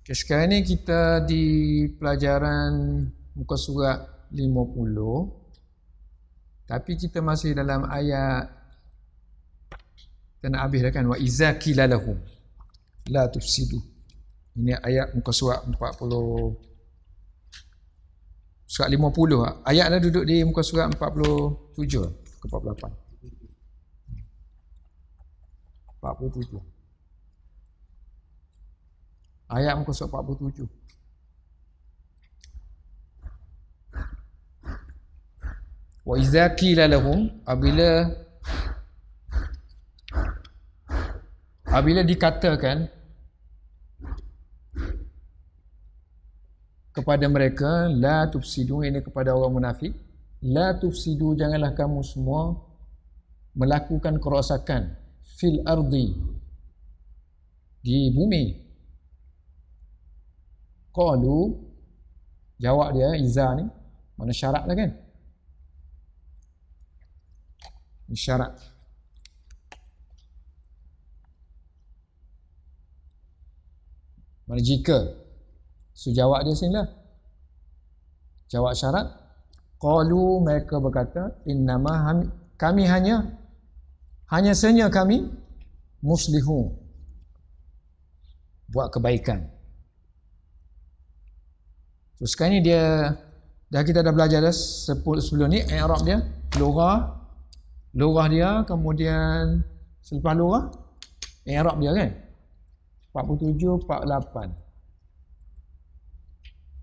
Okay, sekarang ni kita di pelajaran muka surat 50, tapi kita masih dalam ayat, kita nak habis dah kan, wa iza qila lahum la tufsidu. Ini ayat muka surat 40, surat 50. Ayat dah duduk di muka surat 47 ke 48. 47. Ayat muka surat 47. Wa iza qila lahum, apabila dikatakan kepada mereka, la tufsidu, ini kepada orang munafik, la tufsidu, janganlah kamu semua melakukan kerosakan fil ardi, di bumi. Qalu, jawab dia, iza ni mana syarat lah kan, ini syarat. Mana jika, so jawab dia sini lah, jawab syarat. Qalu, mereka berkata, innama kami hanya senya kami muslihu, buat kebaikan. So sekarang ni kita dah belajar dah sebelum ni i'rab dia, lugah dia, kemudian selepas lugah i'rab dia kan. 47, 48.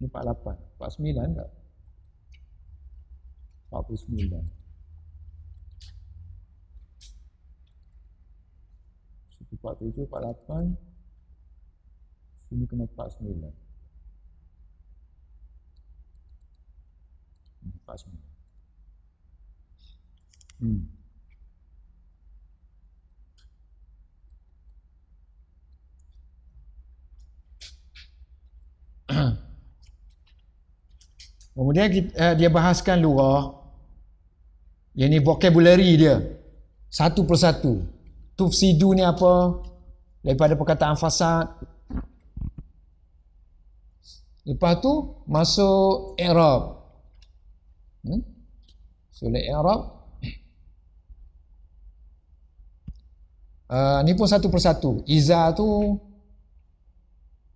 Ni 48, 49 tak? 49. Sini 47, 48. Sini kena 49. 49. Kemudian dia bahaskan lugah, yang ni vocabulary dia satu persatu. Tufsidu ni apa? Daripada perkataan fasad. Lepas tu masuk i'rab. Soal i'rab ni pun satu persatu. Iza tu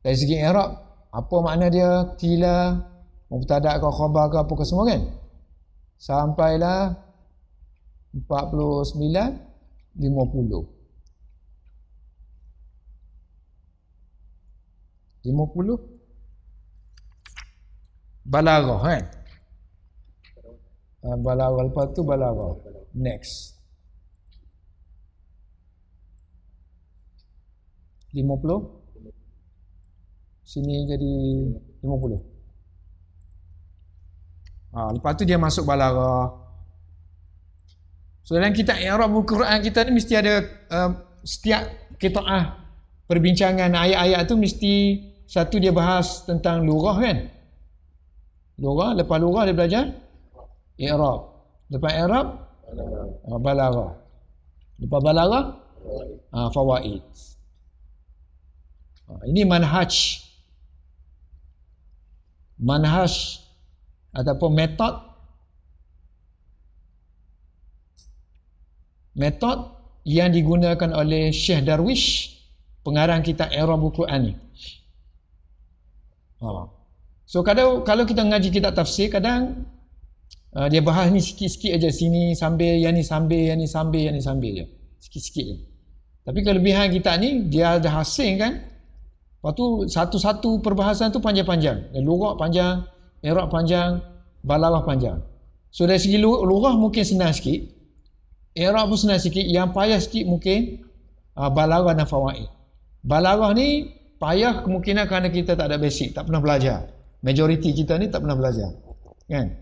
dari segi i'rab, apa makna dia, qila, mubtada ke khabar ke apa ke semua kan. Sampailah 49, 50. 50 balaghah kan. Balaghah, lepas tu balaghah. Next. 50. Sini jadi 50. Lepas tu dia masuk balaghah. So dalam kitab i'rab Al-Quran kita ni mesti ada setiap qitaah perbincangan ayat-ayat tu mesti satu dia bahas tentang lughah kan. Lughah, lepas lughah dia belajar i'rab. Lepas i'rab balaghah. Lepas balaghah fawaid. Ini manhaj ataupun metod yang digunakan oleh Syekh Darwish, pengarang kitab i'rab Al-Quran ni. So kalau kita ngaji kitab tafsir, kadang dia bahas ni sikit-sikit aja, sini sambil, yang ni sambil, yang ni sambil, yang ni sambil je, sikit-sikit je. Tapi kelebihan kitab ni, dia ada hasil kan. Lepas tu satu-satu perbahasan tu panjang-panjang, lughah panjang, i'rab panjang, balaghah panjang. So dari segi lughah mungkin senang sikit, i'rab pun senang sikit, yang payah sikit mungkin balaghah dan fawaid. Balaghah ni payah kemungkinan kerana kita tak ada basic, tak pernah belajar. Majoriti kita ni tak pernah belajar kan.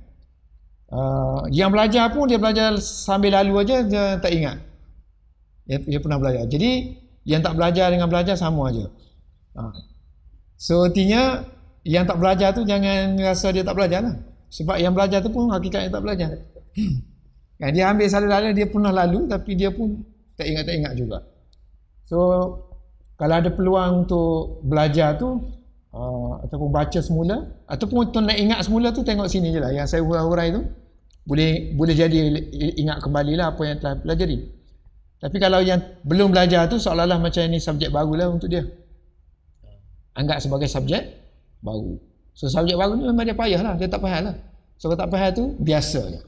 Yang belajar pun dia belajar sambil lalu aja, dia tak ingat dia pernah belajar. Jadi yang tak belajar dengan belajar sama aja. So artinya yang tak belajar tu jangan rasa dia tak belajar lah, sebab yang belajar tu pun hakikatnya tak belajar kan. Dia ambil salah-salah, dia pernah lalu tapi dia pun tak ingat juga. So kalau ada peluang untuk belajar tu, ataupun baca semula, ataupun tuan nak ingat semula tu tengok sini je lah yang saya hurai-hurai tu, boleh jadi ingat kembali lah apa yang telah pelajari. Tapi kalau yang belum belajar tu seolah-olah macam ini subjek baru lah untuk dia, anggap sebagai subjek baru. So subjek baru ni memang dia payah lah, dia tak payah lah. So kalau tak payah tu biasa je.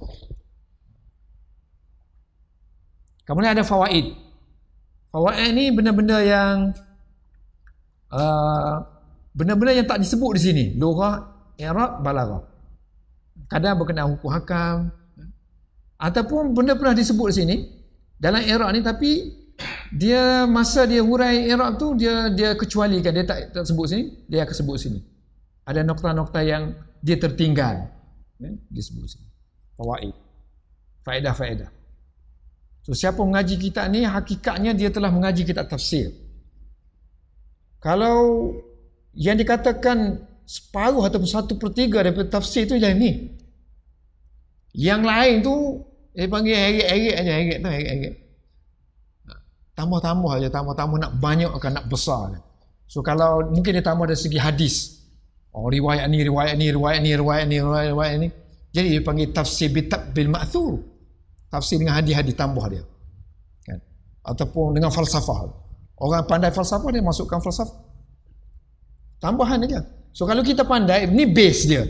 Kemudian ada fawaid. Fawaid ni benda-benda yang benda-benda yang tak disebut di sini. Lughah, i'rab, balaghah. Kadang berkenaan hukum hakam, ataupun benda pernah disebut di sini dalam i'rab ni, tapi dia masa dia hurai i'rab tu dia kecualikan, dia tak sebut sini, dia akan sebut sini. Ada nokta-nokta yang dia tertinggal, disebut sini. Fawaid, faedah-faedah. So siapa mengaji kitab ni hakikatnya dia telah mengaji kitab tafsir. Kalau yang dikatakan separuh ataupun 1/3 daripada tafsir tu yang ni, yang lain tu dia panggil heret-heret aja, heret tu heret-heret. Tambah-tambah aja, tambah-tambah nak banyakkan, nak besar. So kalau mungkin dia tambah dari segi hadis, riwayat ni, riwayat ni, riwayat ni, riwayat ni, riwayat ni. Jadi dia panggil tafsir bil ma'thur. Tafsir dengan hadis-hadis tambah dia. Kan? Ataupun dengan falsafah. Orang pandai falsafah dia masukkan falsafah. Tambahan aja. So kalau kita pandai, ni base dia.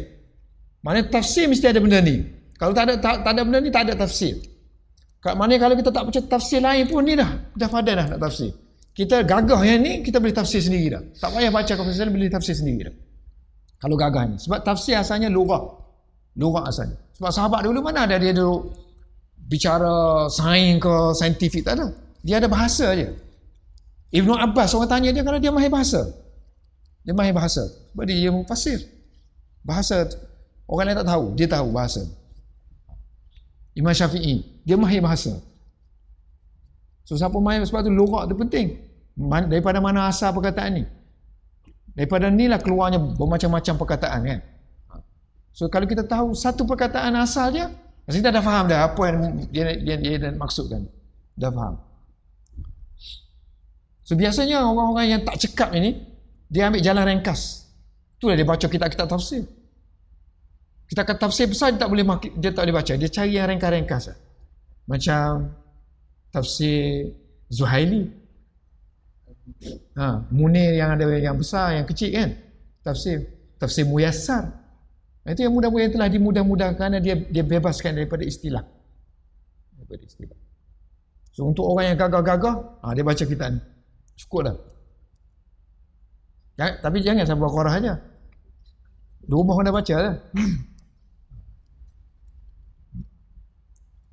Maknanya tafsir mesti ada benda ni. Kalau tak ada benda ni, tak ada tafsir. Maknanya kalau kita tak baca tafsir lain pun ni dah pandai dah nak tafsir. Kita gagah yang ni, kita boleh tafsir sendiri dah. Tak payah baca konfesor, boleh tafsir sendiri dah. Kalau gagah ni. Sebab tafsir asalnya lughah. Lughah asalnya. Sebab sahabat dulu mana ada dia duduk bicara sains ke saintifik, tak ada. Dia ada bahasa je. Ibnu Abbas orang tanya dia kerana dia mahir bahasa. Dia mahir bahasa. Sebab dia mufassir. Bahasa orang lain tak tahu, dia tahu bahasa. Imam Syafi'i, dia mahir bahasa. So siapa mahir, sebab tu lughah tu penting. Daripada mana asal perkataan ni? Daripada ni lah keluarnya bermacam-macam perkataan kan. So kalau kita tahu satu perkataan asal dia, mesti kita dah faham dah apa yang dia maksudkan. Dah faham. So biasanya orang-orang yang tak cekap ini, dia ambil jalan ringkas. Itulah dia baca kitab-kitab tafsir. Kitab tafsir besar dia tak boleh baca. Dia cari yang ringkas-ringkas. Macam tafsir Zuhaili. Munir yang ada yang besar, yang kecil kan. Tafsir Muyassar. Itu yang mudah-mudahan telah dimudah-mudahkan kerana dia bebaskan daripada istilah. So untuk orang yang gagah-gagah, dia baca kitab ni. Cukup dah. Tapi jangan sampai Al-Quran saja. Di rumah anda baca lah.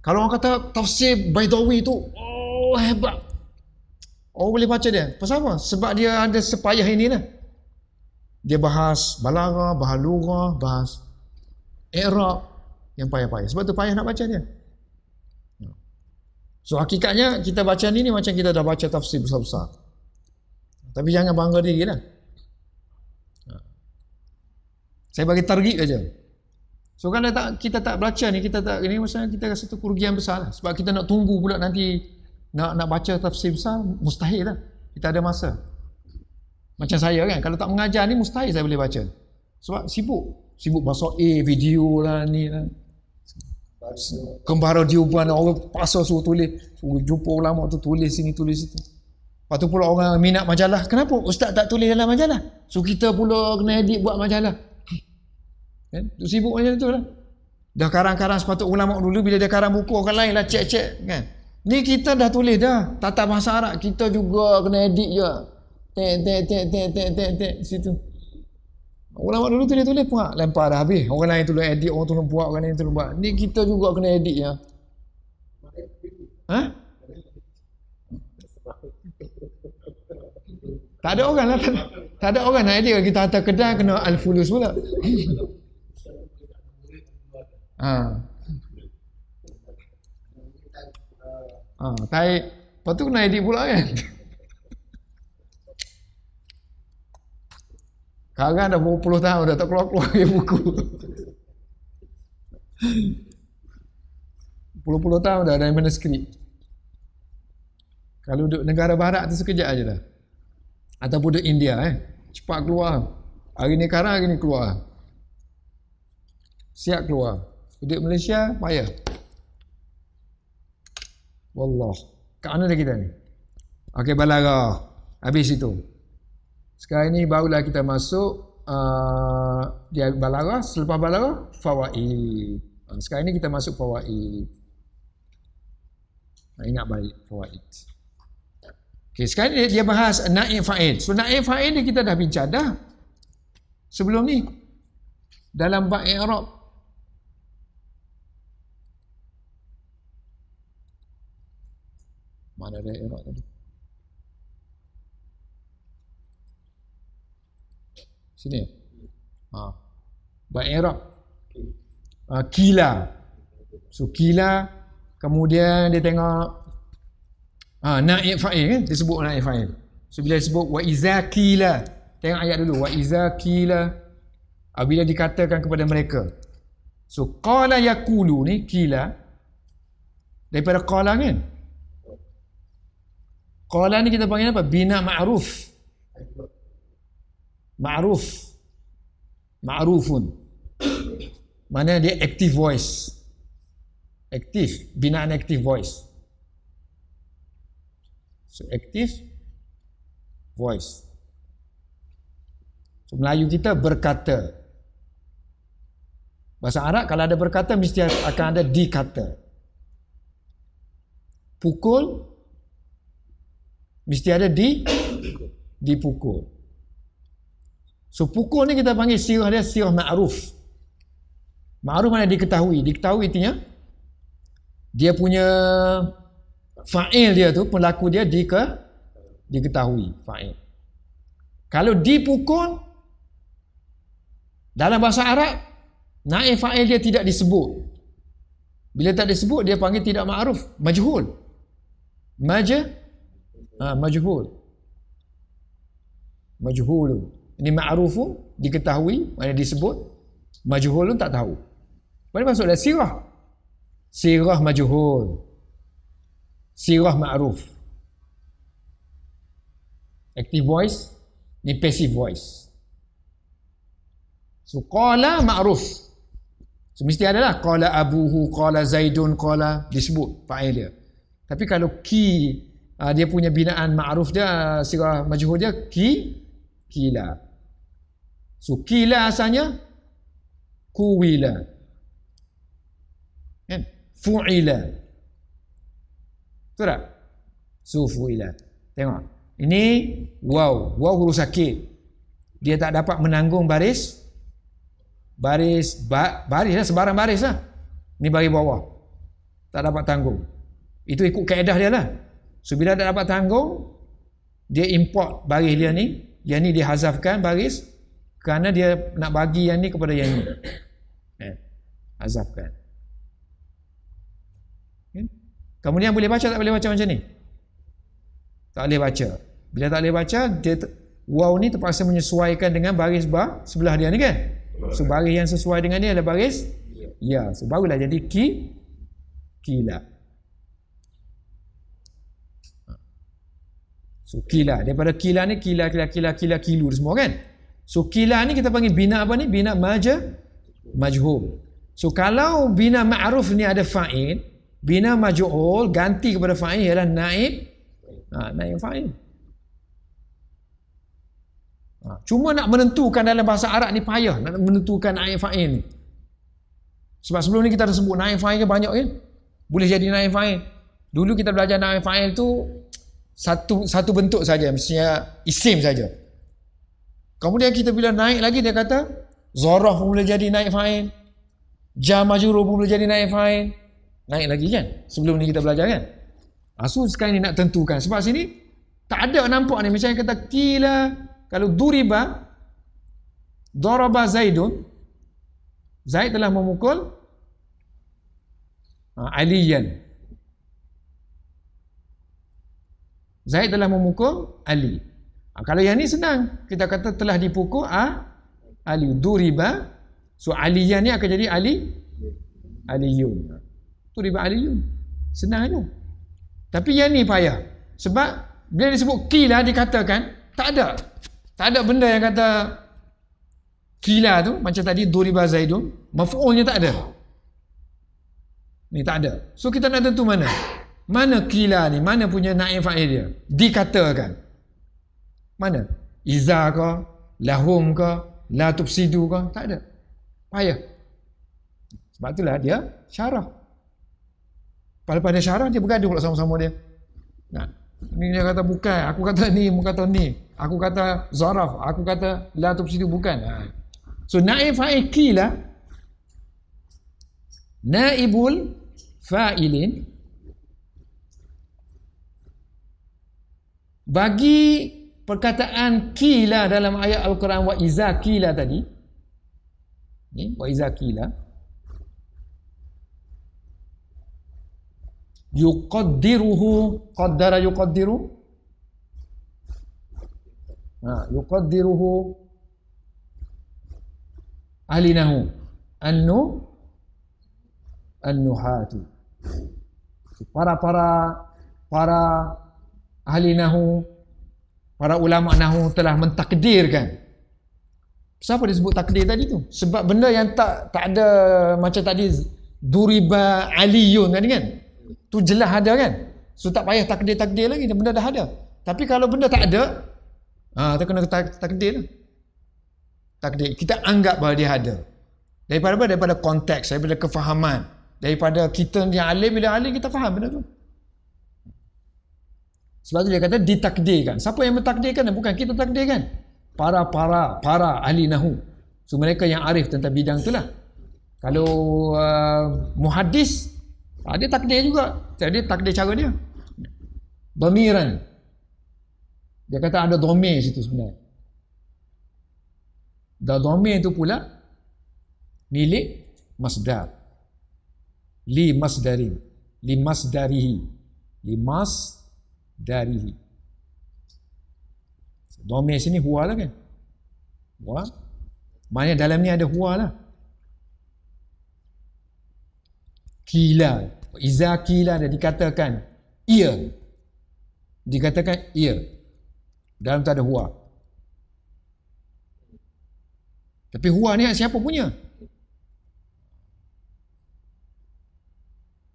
Kalau orang kata tafsir Baidawi tu, hebat. Orang boleh baca dia. Pasal apa? Sebab dia ada sepayah ini lah. Dia bahas balaghah, bahas lughah, bahas i'rab yang payah-payah. Sebab tu payah nak baca dia. So hakikatnya kita baca ni macam kita dah baca tafsir besar-besar. Tapi jangan bangga diri lah. Saya bagi target aja. So kalau kita tak baca ni, ini maksudnya kita rasa tu kerugian besar lah. Sebab kita nak tunggu pula nanti nak baca tafsir besar, mustahil lah. Kita ada masa. Macam saya kan, kalau tak mengajar ni mustahil saya boleh baca. Sebab sibuk bahasa video lah ni lah. Kembara diuban, orang pasal suruh tulis, suruh jumpa ulama tu tulis sini tulis situ. Lepas tu pula orang minat majalah. Kenapa ustaz tak tulis dalam majalah? So kita pula kena edit buat majalah. Kan? Tu sibuk macam tu lah. Dah karang-karang sepatut ulama dulu bila dia karang buku orang lain lah cek-cek kan. Ni kita dah tulis dah tata bahasa Arab, kita juga kena edit je. Tek situ. Ulama dulu tulis pun lempar dah habis. Orang lain tulis edit, orang tolong buat, orang lain tolong buat. Ni kita juga kena edit je. Tak ada orang lah. Tak ada orang nak edit. Kita hantar kedai kena al-fulus pula. Lepas tu kena edit pula kan. Sekarang dah berpuluh tahun dah tak keluar-keluar buku. Puluh-puluh tahun dah dari manuskrip. Kalau duduk negara barat tu sekejap aja dah. Ataupun duduk India cepat keluar. Hari ni karang, hari ni keluar. Siap keluar. Duduk Malaysia, payah. Wallah. Kat mana dah kita ni? Okey, balaghah. Habis itu. Sekarang ni barulah kita masuk dia balaghah. Selepas balaghah, fawaid. Sekarang ni kita masuk fawaid. Ingat baik fawaid. Okey, sekarang dia bahas naib fa'il. So naib fa'il ni kita dah bincang dah. Sebelum ni dalam bab i'rab. Mana ada i'rab tadi? Sini. Bab i'rab. Kila. So kila, kemudian dia tengok naib fa'il kan, disebut naib fa'il. So bila disebut wa iza qila, tengok ayat dulu, wa iza qila, bila dikatakan kepada mereka. So qala yaqulu ni qila daripada qala kan. Qala ni kita panggil apa? Bina ma'ruf. Ma'rufun. Mana dia active voice. Aktif, binaan active voice. So active voice. So Melayu kita berkata. Bahasa Arab kalau ada berkata mesti akan ada dikata. Pukul mesti ada dipukul. So pukul ni kita panggil sirah dia sirah ma'ruf. Ma'ruf mana diketahui. Diketahui artinya dia punya fa'il dia tu, pelaku dia diketahui fa'il. Kalau dipukul dalam bahasa Arab, naib fa'il dia tidak disebut. Bila tak disebut dia panggil tidak ma'ruf, majhul. Majhul. Ini ma'rufu diketahui, mana disebut, majhul tak tahu. Mana masuk dah sirah. Sirah majhul. Sirah ma'ruf. Active voice, ni passive voice. So qala ma'ruf. So mesti adalah qala abuhu, qala zaidun, qala disebut fa'il dia. Tapi kalau dia punya binaan ma'ruf dia, sirah majhul dia kila. So kila asalnya kuwila. Kan? Fu'ila. Betul tak? So fu'ila. Tengok. Ini waw huruf sakit. Dia tak dapat menanggung baris lah, sebarang baris lah. Ni baris bawah. Tak dapat tanggung. Itu ikut kaedah dia lah. So bila tak dapat tanggung, dia import baris dia ni, yang ni dia hazafkan baris kerana dia nak bagi yang ni kepada yang ni. Hazafkan. Kemudian boleh baca tak boleh baca macam ni? Tak boleh baca. Bila tak boleh baca, dia waw ni terpaksa menyesuaikan dengan baris sebelah dia ni kan. So baris yang sesuai dengan dia adalah baris ya. So barulah jadi kila. So kila, daripada kila ni kila kilu semua kan. So kila ni kita panggil bina apa ni? Bina majhul. So kalau bina ma'ruf ni ada fa'il, bina majhul ganti kepada fa'il ialah naib fa'il. Cuma nak menentukan dalam bahasa Arab ni payah nak menentukan naib fa'il ni. Sebab sebelum ni kita dah sebut naib fa'il banyak kan. Boleh jadi naib fa'il. Dulu kita belajar naib fa'il tu satu bentuk saja, mestinya isim saja. Kemudian kita bila naik lagi dia kata zarah pun boleh jadi naib fa'il. Jar majrur pun boleh jadi naib fa'il. Naik lagi kan. Sebelum ni kita belajar kan. So sekarang ni nak tentukan. Sebab sini tak ada nampak ni. Misalnya kata kila, kalau duriba, daraba Zaidun, Zaid telah memukul Aliyan. Zaid telah memukul Ali. Kalau yang ni senang. Kita kata telah dipukul Ali. Duriba. So Aliyan ni akan jadi Aliyun. Duriba Aliyun. Senang aja. Tapi yang ni payah. Sebab bila disebut kila dikatakan tak ada benda yang kata Kila tu macam tadi duriba Zaidun, maf'ulnya tak ada. Ni tak ada. So kita nak tentu mana? Mana kila ni? Mana punya naib fa'il dia? Dikatakan. Mana? Iza ke? Lahum ke? La tufsidu ke? Tak ada. Payah. Sebab itulah dia syarah. Pada syarah dia bergaduh pula sama-sama dia. Nah, ni dia kata bukan, aku kata ni, aku kata ni. Aku kata zaraf, aku kata la tufsidu bukan. So naib fa'il kila, naibul fa'ilin, bagi perkataan kila dalam ayat Al-Quran wa iza kila tadi, ni wa iza kila, yuqaddiruhu, qaddara yuqaddiru, yuqaddiruhu alinahu an-nuhatu, para ahli nahu, para ulama nahu telah mentakdirkan. Siapa disebut takdir tadi tu? Sebab benda yang tak ada macam tadi duriba aliyun tadi kan, tu jelas ada kan, so tak payah takdir lagi, benda dah ada. Tapi kalau benda tak ada, kita kena takdir lah. Takdir kita anggap bahawa dia ada. Daripada konteks, daripada kefahaman, daripada kita yang alim, bila alim kita faham benda tu. Sebab tu dia kata ditakdirkan. Siapa yang mentakdirkan? Bukan kita takdirkan. Para ahli nahu. So mereka yang arif tentang bidang itulah. Kalau muhaddis, dia takdir juga. Dia takdir cara dia. Dhamiran. Dia kata ada dhamir situ sebenarnya. Dhamir itu pula milik masdar. Li masdarin. Li masdarihi. Li masdarihi. Dhamir sini huwa lah kan? Huwa. Maknanya dalam ni ada huwa lah. Kila. Iza kila dia dikatakan ia. Dikatakan ia. Dalam tu ada huwa. Tapi huwa ni siapa punya?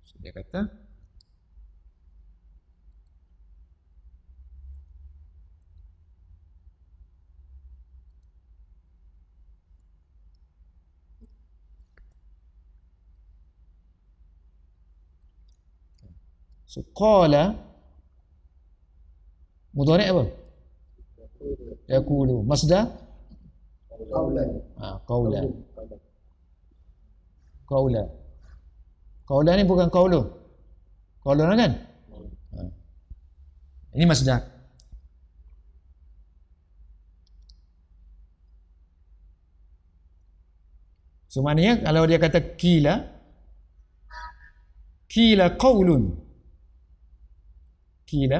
So, dia kata so qala mudhari' apa? Yaqulu. Masdar? Qawlan. Qawlan ni bukan qawlu. Qawlan kan? Ini masdar. So maknanya kalau dia kata kila qawlun. Kila.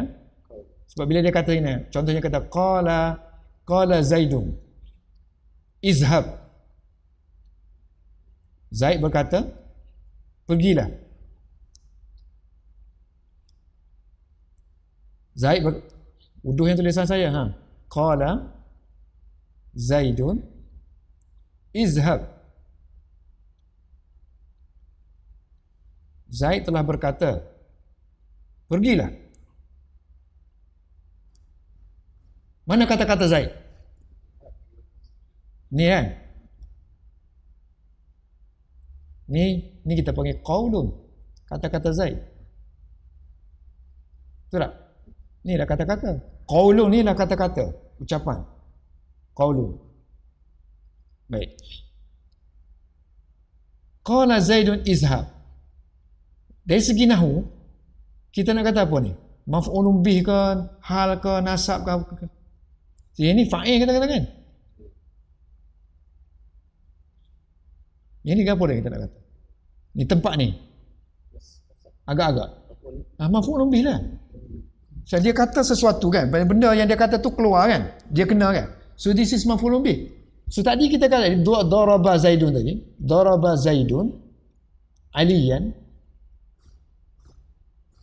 Sebab bila dia kata ini, contohnya kata qala Zaidun izhab. Zaid berkata pergilah. Uduh yang tulisan saya qala Zaidun izhab. Zaid telah berkata pergilah. Mana kata-kata Zaid? Ni kan? Ni kita panggil qaulun. Kata-kata Zaid. Betul tak? Ni dah kata-kata. Qaulun ni lah kata-kata. Ucapan. Qaulun. Baik. Qala Zaidun izhab. Dari segi nahu, kita nak kata apa ni? Maf'ulun bih ke, hal ke, nasab ke? Ini fa'il kita katakan. Ini apa dia kita nak kata? Ni tempat ni. Agak-agak. Maf'ulun bih lah. So, dia kata sesuatu kan. Benda yang dia kata tu keluar kan. Dia kena kan. So this is maf'ulun bih. So tadi kita kata daraba Zaidun tadi. Daraba Zaidun aliyan.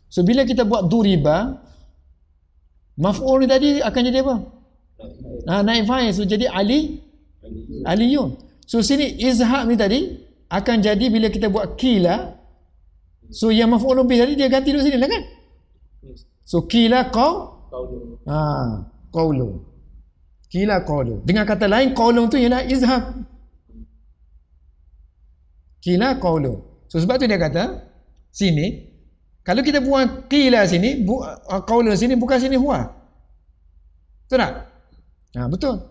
So bila kita buat duriba, maf'ul ni tadi akan jadi apa? Naib fa'il. So jadi Ali aliyun. So sini izhab ni tadi akan jadi bila kita buat qila, so yang maf'ulun bih tadi dia ganti duduk sini lah kan. So qila qaulun. Qila qaulun. Dengan kata lain qaulun tu ialah izhab. Qila qaulun. So sebab tu dia kata sini kalau kita buang qila sini, qaulun sini, bukan sini huwa. Betul tak? Betul.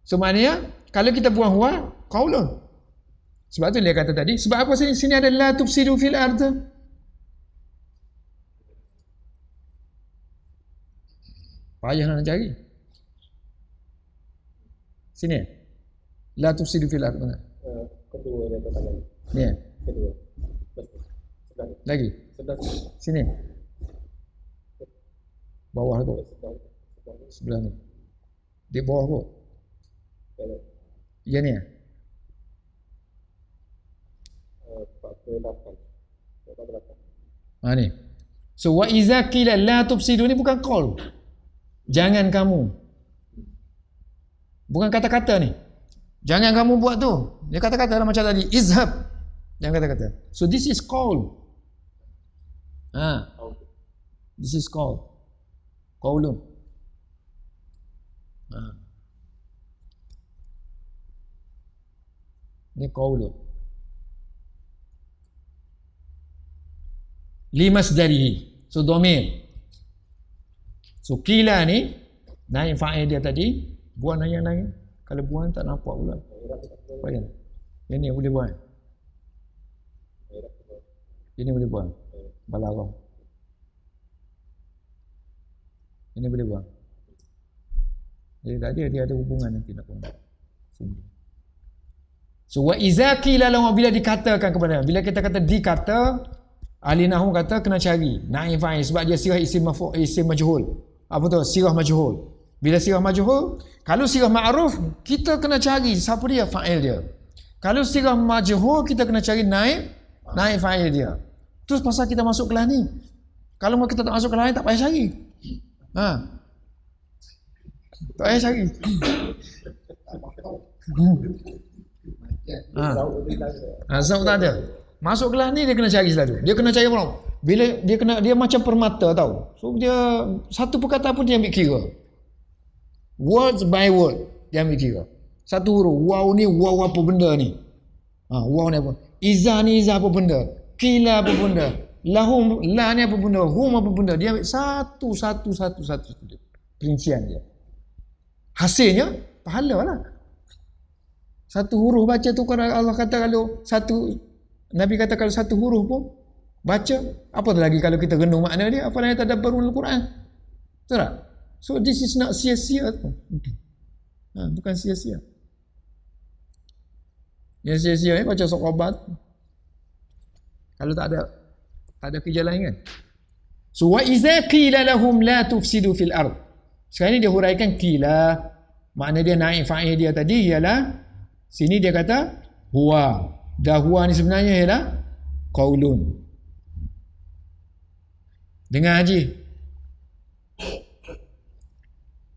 So maknanya kalau kita buang huwa, qaulun. Sebab tu dia kata tadi, sebab apa sini ada la tufsidu fil ard. Payah nak cari. Sini. La tufsidu fil ard mana? Kedua dia pertanyaan. Ni. Kedua. Lagi. Sini. Bawah tu. Sebelah ni. Di bawah tu. Ya ni. 48. Ni. So wa iza qila la tufsidu ni bukan qaul. Jangan kamu. Bukan kata-kata ni. Jangan kamu buat tu. Dia kata-kata lah macam tadi. Izhab. Jangan kata-kata. So this is qaul. This is qaul. Qaulun. Ni qaulun. Limasdarihi. So dhamir. So qila ni naik fa'il dia tadi, buang yang lain. Kalau buang tak nampak pula. Apa yang? Yang ni boleh buang. Ini boleh buang. Balarah. Ini boleh buang. Jadi tak dia ada hubungan nanti nak buang. Sini. So wa iza qila lahum, bila dikatakan kepada, bila kita kata dikata, ahli nahwu kata kena cari naib fa'il sebab dia sirah isim majhul. Apa tu? Sirah majhul. Bila sirah majhul, kalau sirah ma'ruf kita kena cari siapa dia, fa'il dia. Kalau sirah majhul kita kena cari naib fa'il dia. Terus pasal kita masuk kelas ni. Kalau mau kita tak masuk kelas ni tak payah cari. Tak payah cari. Zauk tak ada. Masuk kelas ni dia kena cari selalu. Dia kena cari apa? Bila dia macam permata tau. So dia satu perkataan pun dia ambil kira. Words by word dia ambil kira. Satu huruf. Waw ni waw apa benda ni? Waw ni apa? Iza ni iza apa benda? Qila apa benda? Lahum la ni apa benda? Hum apa benda? Dia ambil satu perincian dia. Hasilnya pahala lah. Satu huruf baca tu, kalau Allah kata kalau satu, Nabi kata kalau satu huruf pun baca, apa lagi kalau kita renung makna dia, apa lagi tadabbarul Quran. Betul tak? So this is not sia-sia tu. Bukan sia-sia. Yang sia-sia ni baca sokabat. Kalau tak ada kerja lain kan. So wa iza qila lahum la tufsidu fil ard. Sekarang ni dia huraikan qila. Makna dia naik fa'il dia tadi ialah, sini dia kata huwa. Dah huwa ni sebenarnya ialah qaulun. Dengar Haji.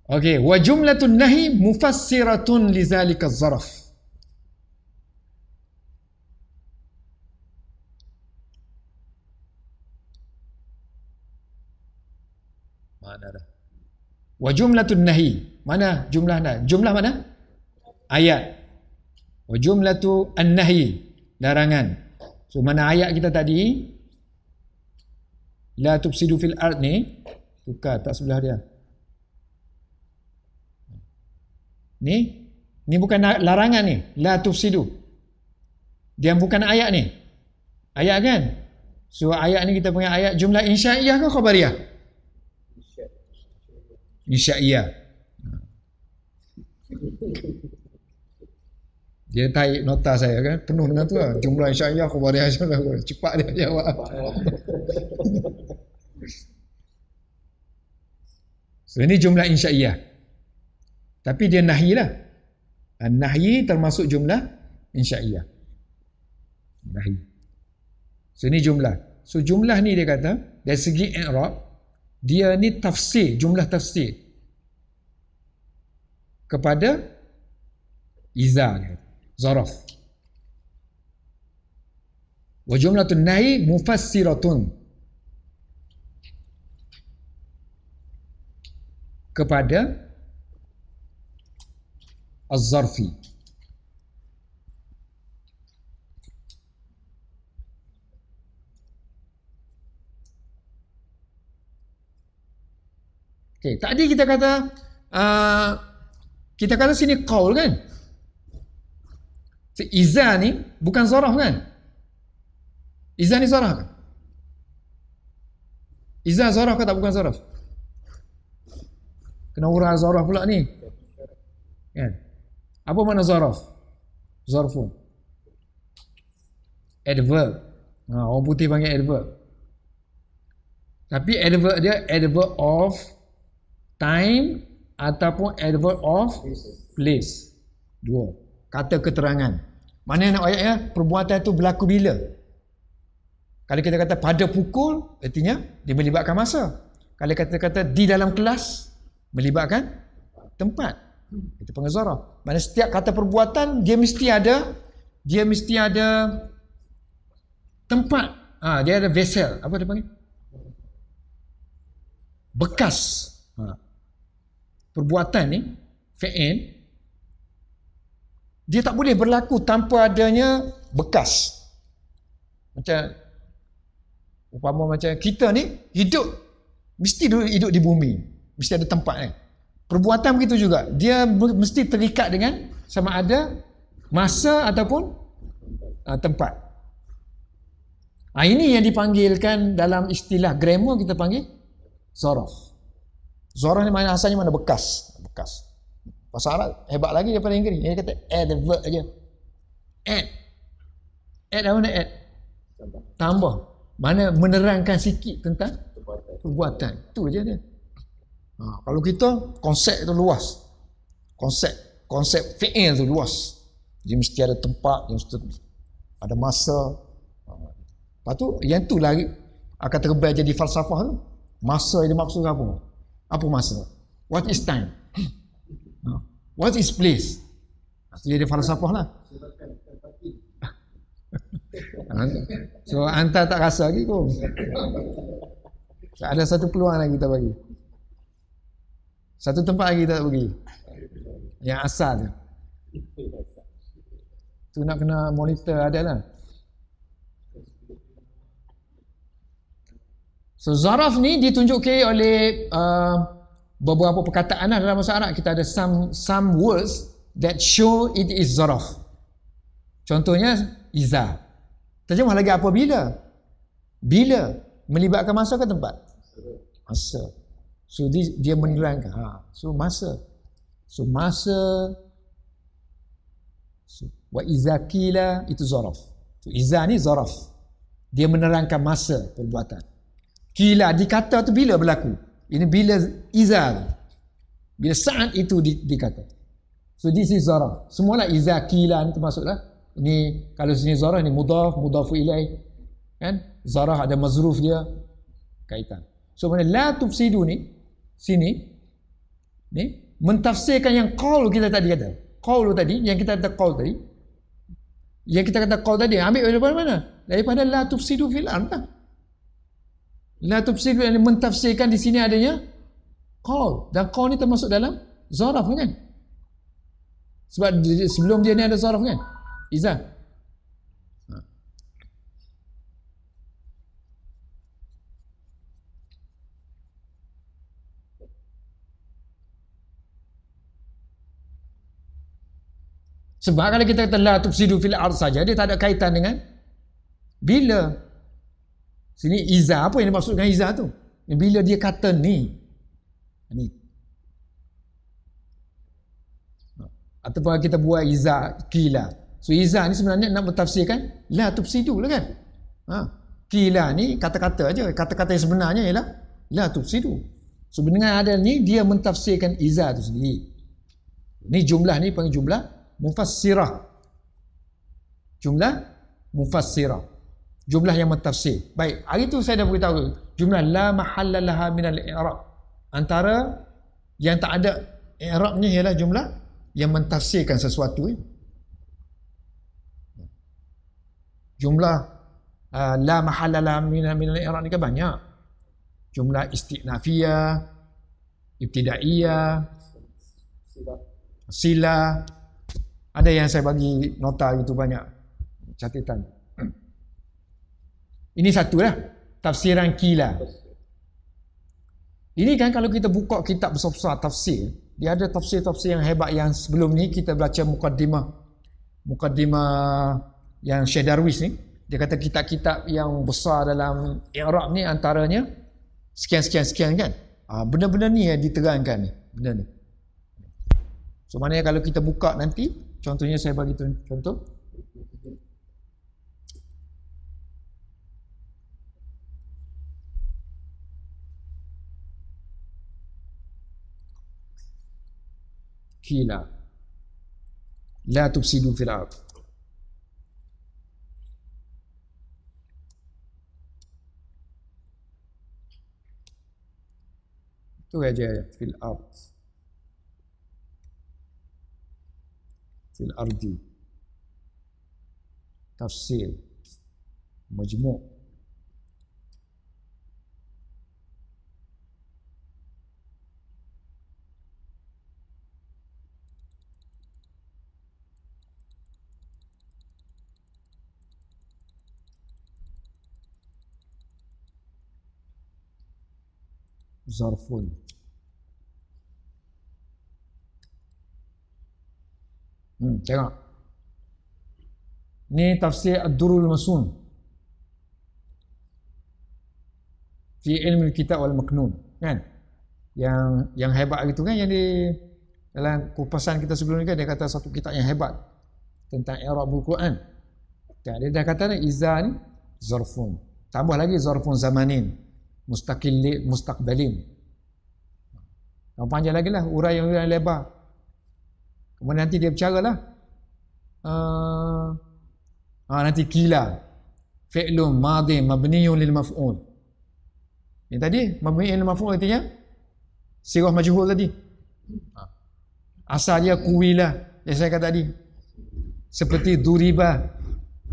Okey, wa jumlatun nahi mufassiratun li zalika az-zaraf. Mana dah? Wa jumlatun nahi. Mana jumlah dah? Jumlah mana? Ayat. Wa jumlatu an-nahi, larangan. So mana ayat kita tadi? La tufsidu fil ard ni, tukar tak sebelah dia. Ni bukan larangan ni, la tufsidu. Dia bukan ayat ni. Ayat kan? So ayat ni kita punya ayat jumlah insya'iyah ke khabariyah? Insya'iyah. Dia tarik nota saya kan, penuh dengan tu lah. Jumlah insya'iyah khabariyah, cepat dia jawab. So ini jumlah insya'iyah. Tapi dia nahi lah. Nahyi termasuk jumlah insya'iyah. Nahi. So ini jumlah. So jumlah ni dia kata, dari segi i'rab, dia ni tafsir, jumlah tafsir kepada Iza dia. Zaraf. Wa jumlatun nahi mufassiratun. Kepada az-zarfi. Okey, tadi kita kata sini qaul kan? So, iza ni bukan zaraf kan? Iza ni zaraf kan? Iza zaraf ke tak bukan zaraf? Kena urang zaraf pula ni. Kan? Apa makna zaraf? Zarfu. Adverb. Orang putih panggil adverb. Tapi adverb dia adverb of time ataupun adverb of place. Dua. Kata keterangan. Mana nak ayatnya? Perbuatan itu berlaku bila? Kalau kita kata pada pukul, artinya dia melibatkan masa. Kalau kata di dalam kelas, melibatkan tempat. Itu panggil zaraf. Maksudnya setiap kata perbuatan dia mesti ada tempat. Dia ada vessel. Apa dia panggil? Bekas. Perbuatan ni fi'il dia tak boleh berlaku tanpa adanya bekas. Macam umpama macam kita ni hidup mesti hidup di bumi. Mesti ada tempat kan. Perbuatan begitu juga. Dia mesti terikat dengan sama ada masa ataupun tempat. Ini yang dipanggilkan dalam istilah grammar kita panggil zaraf. Zaraf ni mana asalnya mana bekas. Bahasa Arab hebat lagi daripada Inggeris. Dia kata adverb aja. Add apa mana add? Tambah. Mana menerangkan sikit tentang perbuatan. Itu je dia. Kalau kita konsep tu luas. Konsep fi'il tu luas. Dia mesti ada tempat, dia mesti ada masa. Lepas tu yang tu lagi akan terbang jadi falsafah tu. Masa yang dimaksud apa? Apa masa? What is time? What is place? Itu jadi falsafah lah. So anta tak rasa lagi kau. Ada satu peluang lagi kita bagi. Satu tempat lagi kita pergi. Yang asal je. Tu nak kena monitor ada lah. So zaraf ni ditunjuki oleh beberapa perkataan dalam bahasa Arab. Kita ada some words that show it is zaraf. Contohnya iza. Terjemah lagi apabila. Bila melibatkan masa ke tempat? Masa. So dia menerangkan. So masa. So wa iza qila itu zaraf. So iza ni zaraf. Dia menerangkan masa perbuatan. Qila dikata tu bila berlaku. Ini bila iza. Bila saat itu dikata. So this is zaraf. Semualah iza qila ni termasuklah. Ini kalau sini zaraf ni mudhafu ilaih. Kan? Zaraf ada mazruf dia kaitan. So mana la tufsidu ni sini ni mentafsirkan yang qaul kita tadi kata. Qaul tadi yang kita kata qaul tadi. Yang kita kata qaul tadi ambil daripada mana? Daripada la tufsidu fil ardh. La tufsidu yang mentafsirkan di sini adanya qaul dan qaul ni termasuk dalam zaraf kan? Sebab sebelum dia ni ada zaraf kan? Iza. Sebab kalau kita kata la tufsidu fil ardh saja, dia tak ada kaitan dengan bila. Sini iza, apa yang dimaksudkan iza tu? Bila dia kata ni. Ataupun kita buat iza qila. So iza ni sebenarnya nak bertafsirkan la tufsidu lah kan. Qila ni kata-kata aja. Kata-kata yang sebenarnya ialah la tufsidu. So dengan ada ni dia mentafsirkan iza tu sendiri. Ni jumlah ni panggil jumlah mufassirah. Jumlah mufassirah. Jumlah yang mentafsir. Baik, hari tu saya dah beritahu jumlah la mahalla laha minal i'rab. Antara yang tak ada i'rabnya ialah jumlah yang mentafsirkan sesuatu. Jumlah la mahalla la min al-i'rab ni kan banyak. Jumlah istinafiyah, ibtidaiyah, sila. Ada yang saya bagi nota itu banyak catatan. Ini satu lah, tafsiran kila. Ini kan kalau kita buka kitab besar-besar tafsir, dia ada tafsir-tafsir yang hebat yang sebelum ni kita baca mukaddimah yang Syekh Darwis ni. Dia kata kitab-kitab yang besar dalam i'rab ni antaranya sekian kan. Benda-benda ni yang diterangkan ni, benda ni. So maknanya kalau kita buka nanti, contohnya saya bagi contoh. Kila la tufsidu fil ard. Itu aja fil ard. Fil ardi. Tafsir majmu'. Zarfun. Tengok. Ni tafsir Ad-Durrul Masun fi ilmu kitab wal maknun, kan? Yang hebat itu kan, yang di dalam kupasan kita sebelum ni kan dia kata satu kitab yang hebat tentang i'rabul Quran. Dan dia dah kata ni iza ni zarfun. Tambah lagi zarfun zamanin, mustaqbalin. Panjang lagi lah, uraian lebar. Kemudian nanti dia bercara lah. Nanti kila fi'lun madhi mabniyun lil maf'ul. Ini tadi mabniyun lil maf'ul artinya sirah majhul tadi. Asal dia kuwilah yang saya kata tadi. Seperti duriba.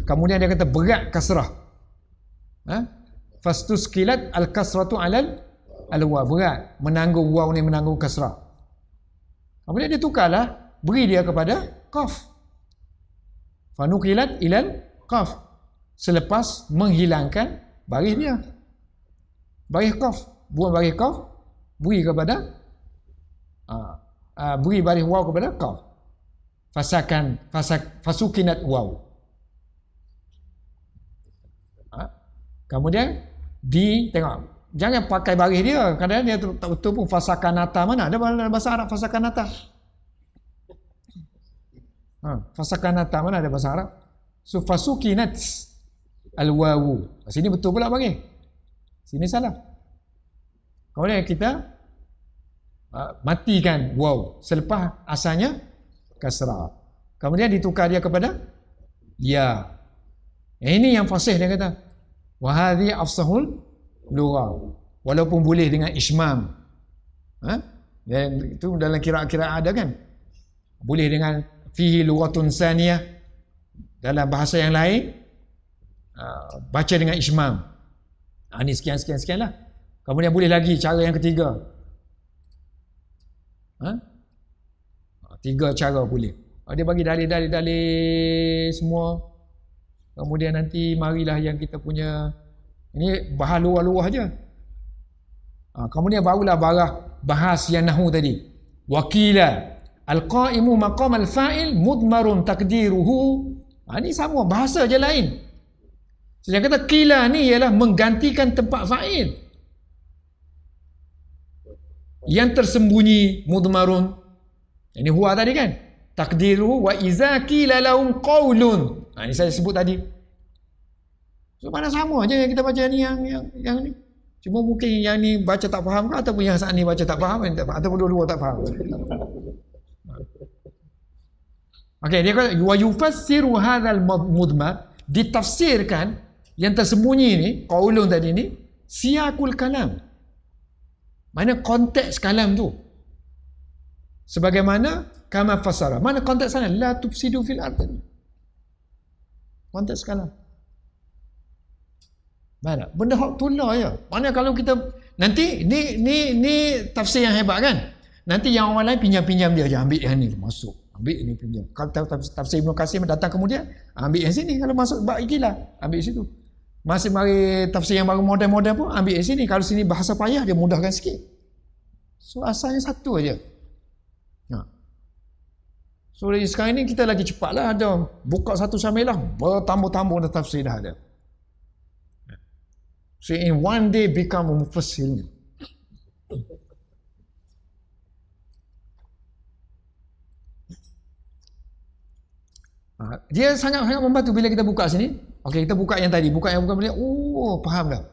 Kemudian dia kata berat kasrah. Fastuskilat al-kasratu alal al-waw, berat. Menanggung waw ni, menanggung kasrah. Kemudian dia tukarlah, beri dia kepada qaf. Fanukilat ilal qaf. Selepas menghilangkan baris dia. Baris qaf. Buang baris qaf, beri kepada beri baris waw kepada qaf. Fasukinat waw. Kemudian tengok, jangan pakai baris dia. Kadang-kadang dia tak betul pun. Fasakanata mana? Ada bahasa Arab fasakanata. Fasakanata mana ada bahasa Arab? So fasukinat al-wawu. Sini betul pula bagi. Sini salah. Kemudian kita matikan waw selepas asalnya kasrah. Kemudian ditukar dia kepada ya. Ini yang fasih dia kata. Wa hadhi afsahul lughah. Walaupun boleh dengan ismam. Dan itu dalam kira-kira ada kan? Boleh dengan fihi lughatun saniyah, dalam bahasa yang lain baca dengan ismam. Ini sekian lah. Kemudian boleh lagi cara yang ketiga. Tiga cara boleh. Dia bagi dalil semua. Kemudian nanti marilah yang kita punya, ini bahas luar-luar je. Kemudian barulah bahas yang nahu tadi. Wakila al-qa'imu maqam al-fa'il mudmarun takdiruhu. Ini sama, bahasa je lain. Saya kata qila ni ialah menggantikan tempat fa'il. Yang tersembunyi mudmarun. Ini huwa tadi kan? Takdiruhu wa iza qila lahum qaulun. Ini saya sebut tadi. So mana sama je yang kita baca ni, yang ni. Cuma mungkin yang ni baca tak faham ke, ataupun yang saat ni baca tak faham, ataupun dua-dua tak faham. Okey, dia kata wa yufassiru hadzal mudmar, ditafsirkan yang tersembunyi ni, qaulun tadi ni, siyaqul kalam. Mana konteks kalam tu? Sebagaimana kama fasara. Mana konteks sana? La tufsidu fil ardh. Konteks kalam. Mana? Benda hak tulah ya. Mana kalau kita nanti ni tafsir yang hebat kan? Nanti yang orang lain pinjam-pinjam dia, ambil yang ni masuk. Ambil ni pinjam. Kalau tafsir Ibn Katsir datang kemudian, ambil yang sini. Kalau masuk bab ikilah, ambil situ. Masih mari tafsir yang baru moden-moden pun ambil yang sini. Kalau sini bahasa payah dia mudahkan sikit. So asalnya satu aja. Ha. So sekarang ni kita lagi cepatlah ada buka satu syamilah, bertambah-tambah tafsir dah ada. So in one day become a mufassir. Dia sangat-sangat membantu bila kita buka sini. Okey, kita buka yang tadi, buka yang bukan, oh faham dah.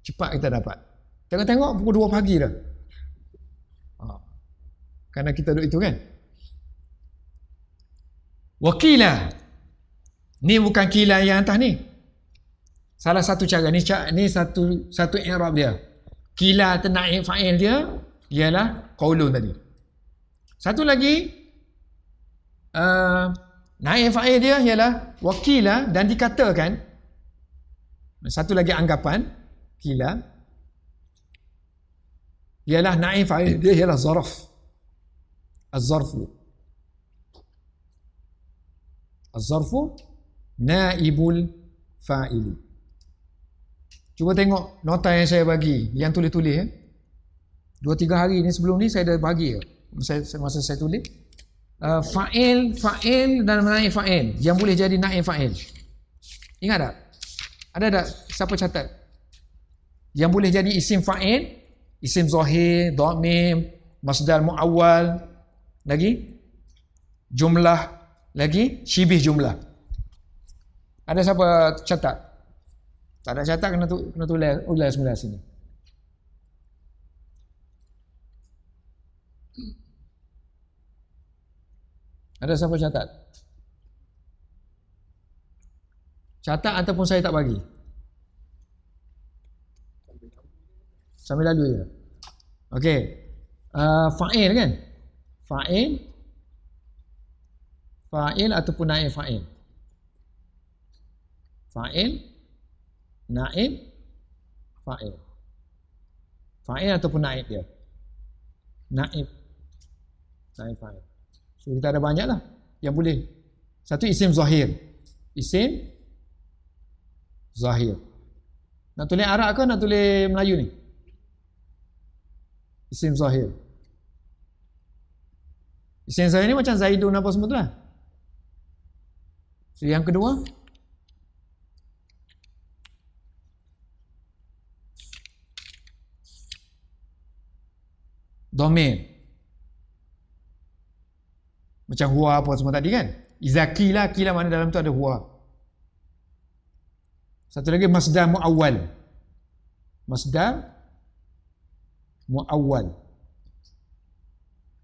Cepat kita dapat. Tengok-tengok pukul 2 pagi dah. Karena kita duduk itu kan. Wakila. Ni bukan kila yang atas ni. Salah satu cara ni satu i'rab dia. Kila atau naib fa'il dia ialah qaulun tadi. Satu lagi naib fa'il dia ialah wakila dan dikatakan. Satu lagi anggapan kila ialah naib fa'il dia ialah zaraf. Az-zarfu naibul fa'ili. Cuba tengok nota yang saya bagi, yang tulis-tulis 2-3 hari ni sebelum ni saya dah bagi masa saya tulis. Fa'il dan naib fa'il yang boleh jadi naib fa'il. Ingat tak? Ada tak siapa catat? Yang boleh jadi isim fa'il, isim zahir, dhamir, masdar muawwal, lagi jumlah, lagi syibih jumlah. Ada siapa catat? Tak ada catat, kena tulis sebelah sini. Ada siapa catat? Catat ataupun saya tak bagi? Sambil lalu je. Okey. Fa'il kan? Fa'il ataupun naib fa'il. Fa'il, naib, fa'il. Fa'il ataupun naib dia. Naib fa'il. So kita ada banyak lah yang boleh. Satu isim zahir. Isim zahir. Nak tulis Arab ke nak tulis Melayu ni? Isim zahir. Isim zahir ni macam Zaidun apa semua tu lah. So yang kedua, dhamir. Macam huwa apa semua tadi kan. Iza kila mana dalam tu ada huwa. Satu lagi masdar muawwal. Masdar muawwal.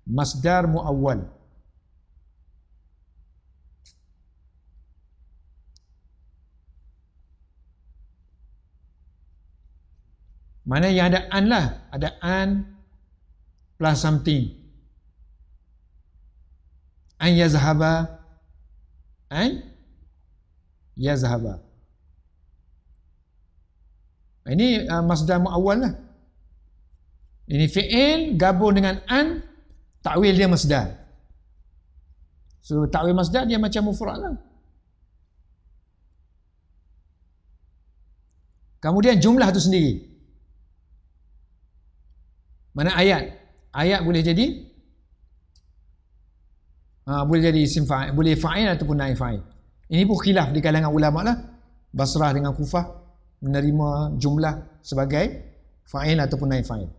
Masdar muawwal. Mana yang ada an lah. Ada an plus something. An yazhaba. An yazhaba. Ini masdar muawwal lah. Ini fi'il gabung dengan an, takwil dia masdar. So takwil masdar dia macam mufrad lah. Kemudian jumlah tu sendiri. Mana ayat? Ayat boleh jadi boleh jadi isim fa'il, boleh fa'il ataupun naib fa'il. Ini pun khilaf di kalangan ulama lah. Basrah dengan Kufah menerima jumlah sebagai fa'il ataupun naib fa'il.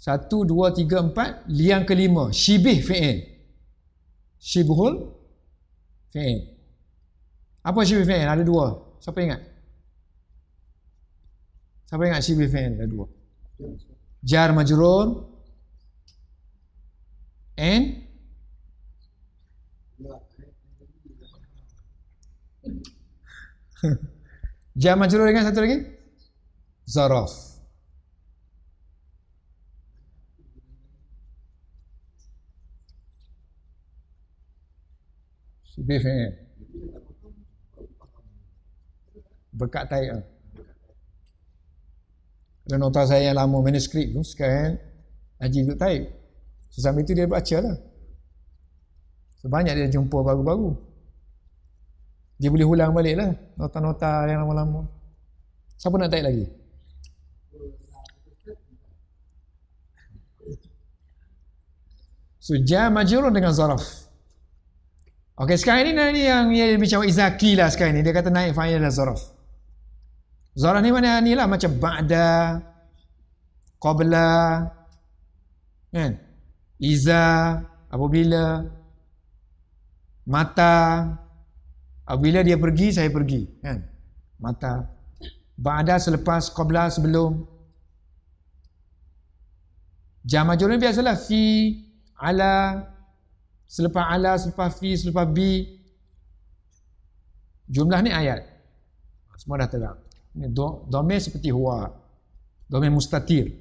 1, 2, 3, 4. Yang kelima, syibih fi'il. Syibhul fi'il. Apa syibih fi'il? Ada 2. Siapa ingat? Siapa ingat syibih fi'il? Ada 2. Jar majrur and jar majrur dengan satu lagi zaraf. Syibih fi'il. Berkat taib. Dan nota saya yang lama manuskrip tu sekarang Haji duduk taib. Sambil itu dia baca lah. Sebanyak dia jumpa baru-baru. Dia boleh ulang balik lah nota-nota yang lama-lama. Siapa nak taib lagi? So, ja majrur dengan zaraf. Okey, sekarang ni yang dia bicara izaki lah sekarang ni. Dia kata naik fa'il adalah zaraf. Zaraf ni mana ni lah macam ba'da, qabla, kan? Iza, apabila, mata, apabila dia pergi, saya pergi, kan? Mata. Ba'da selepas, qabla sebelum. Ja majrur ni biasalah fi, ala, selepas fi, selepas bi. Jumlah ni ayat. Semua dah terang. Ini dhamir seperti huwa. Dhamir mustatir.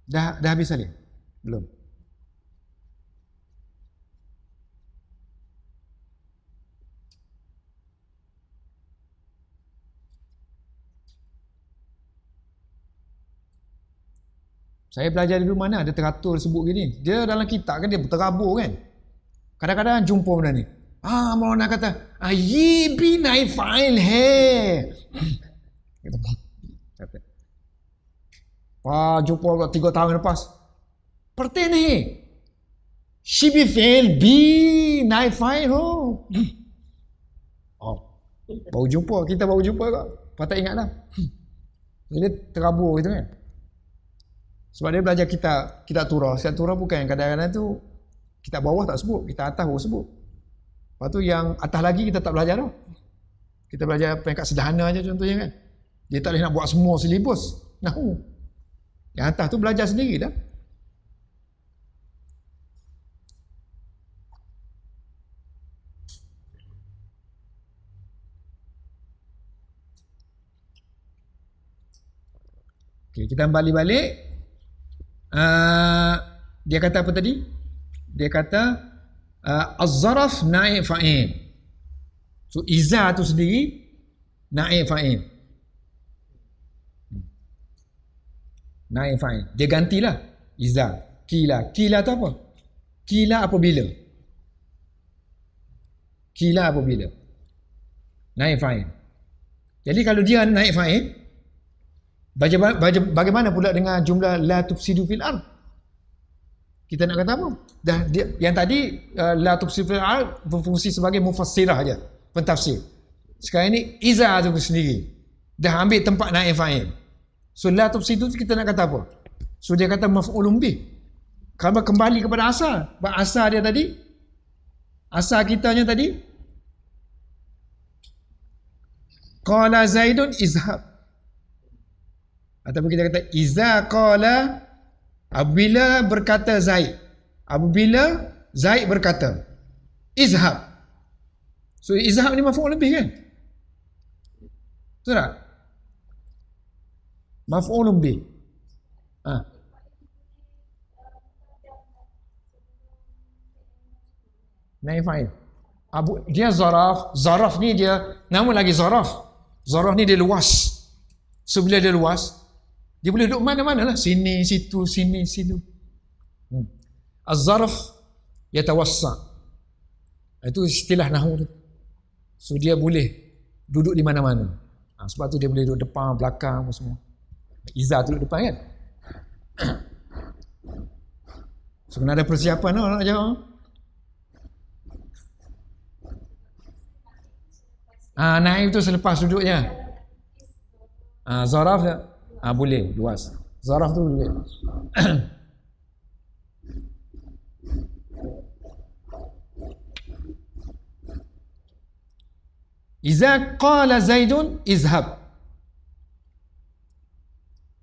Dah habis Salim? Belum? Saya belajar dulu mana ada teratur sebut gini. Dia dalam kitab kan dia terabur kan. Kadang-kadang jumpa benda ni. Maulana kata, ye be naik fa'il hai. Jumpa 3 tahun lepas. Perten hai. She be fail be naik fa'il ho. Baru jumpa, kita baru jumpa kok. Patut ingatlah. Dia terabur gitu kan. Sebab dia belajar kitab turah. Kitab turah bukan kadang-kadang tu kitab bawah tak sebut, kitab atas baru sebut. Lepas tu yang atas lagi kita tak belajar tau. Kita belajar peringkat sederhana aja contohnya kan. Dia tak boleh nak buat semua silibus nahu. Yang atas tu belajar sendiri dah. Okey, kita balik-balik. Dia kata apa tadi? Dia kata az-zaraf naib fa'il. So iza tu sendiri naib fa'il. Naib fa'il. Dia gantilah iza. Kila. Kila tu apa? Kila apabila. Kila apabila. Naib fa'il. Jadi kalau dia naib fa'il, bagaimana pula dengan jumlah la tufsidu fil ard? Kita nak kata apa? Yang tadi la tufsidu fil ard berfungsi sebagai mufassirah aja, pentafsir. Sekarang ini iza tu sendiri dah ambil tempat naib fa'il. So la tufsidu kita nak kata apa? So dia kata maf'ulun bih. Kalau kembali kepada asal, asal dia tadi, asal kitanya tadi qala Zaidun izhab. Ataupun kita kata iza qala, apabila berkata Zaid, apabila Zaid berkata izhab. So izhab ni maf'ul lebih kan? Betul tak? Maf'ul lebih. Naib fa'il. Dia zaraf ni dia nama lagi zaraf. Zaraf ni dia luas. So bila dia luas, dia boleh duduk mana-mana lah. Sini, situ, sini, situ. Az-zarf yatawassa. Itu istilah nahwu tu. So dia boleh duduk di mana-mana. Sebab tu dia boleh duduk depan, belakang apa semua. Iza tu duduk depan kan. So kena ada persiapan lah nak jawab. Naib tu selepas duduknya. Zaraf boleh luas. Zaraf tu boleh. Iza qala Zaidun izhab.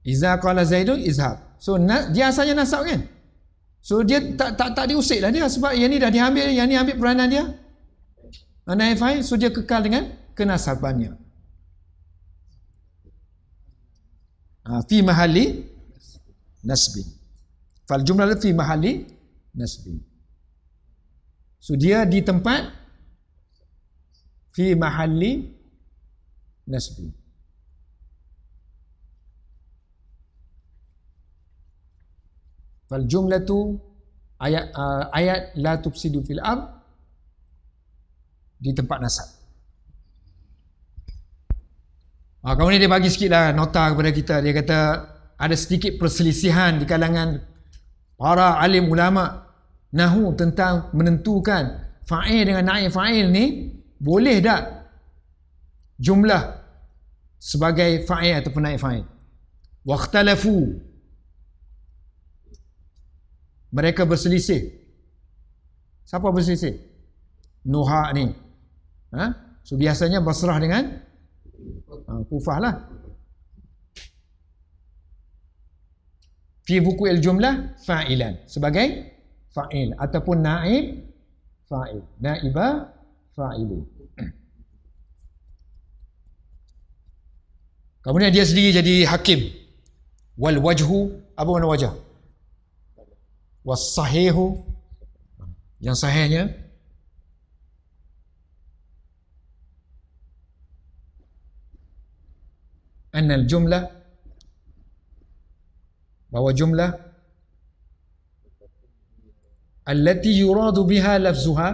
Iza qala Zaidun izhab. So dia asalnya nasab kan? So dia tak diusik lah dia sebab yang ni dah diambil, yang ni ambil peranan dia. Naib fa'il, so dia kekal dengan kenasabannya. Fi mahalli nasbin. Fal jumlah fi mahalli nasbin. So dia di tempat fi mahalli nasbin. Fal jumlatu ayat la tufsidu fil ard di tempat nasab. Kemudian dia bagi sikit lah nota kepada kita. Dia kata ada sedikit perselisihan di kalangan para alim ulama nahu tentang menentukan fa'il dengan naib fa'il ni boleh tak jumlah sebagai fa'il ataupun naib fa'il. Waqtalafu, mereka berselisih. Siapa berselisih? Nuha ni. So biasanya Basrah dengan Kufah lah. Fi buku al-jumlah fa'ilan, sebagai fa'il ataupun naib fa'il, naibah fa'ilin. Kemudian dia sendiri jadi hakim. Wal wajhu, apa makna wajah? Was sahihu, yang sahihnya anna al-jumlah, bahwa jumlah allati yuradu biha lafzuha,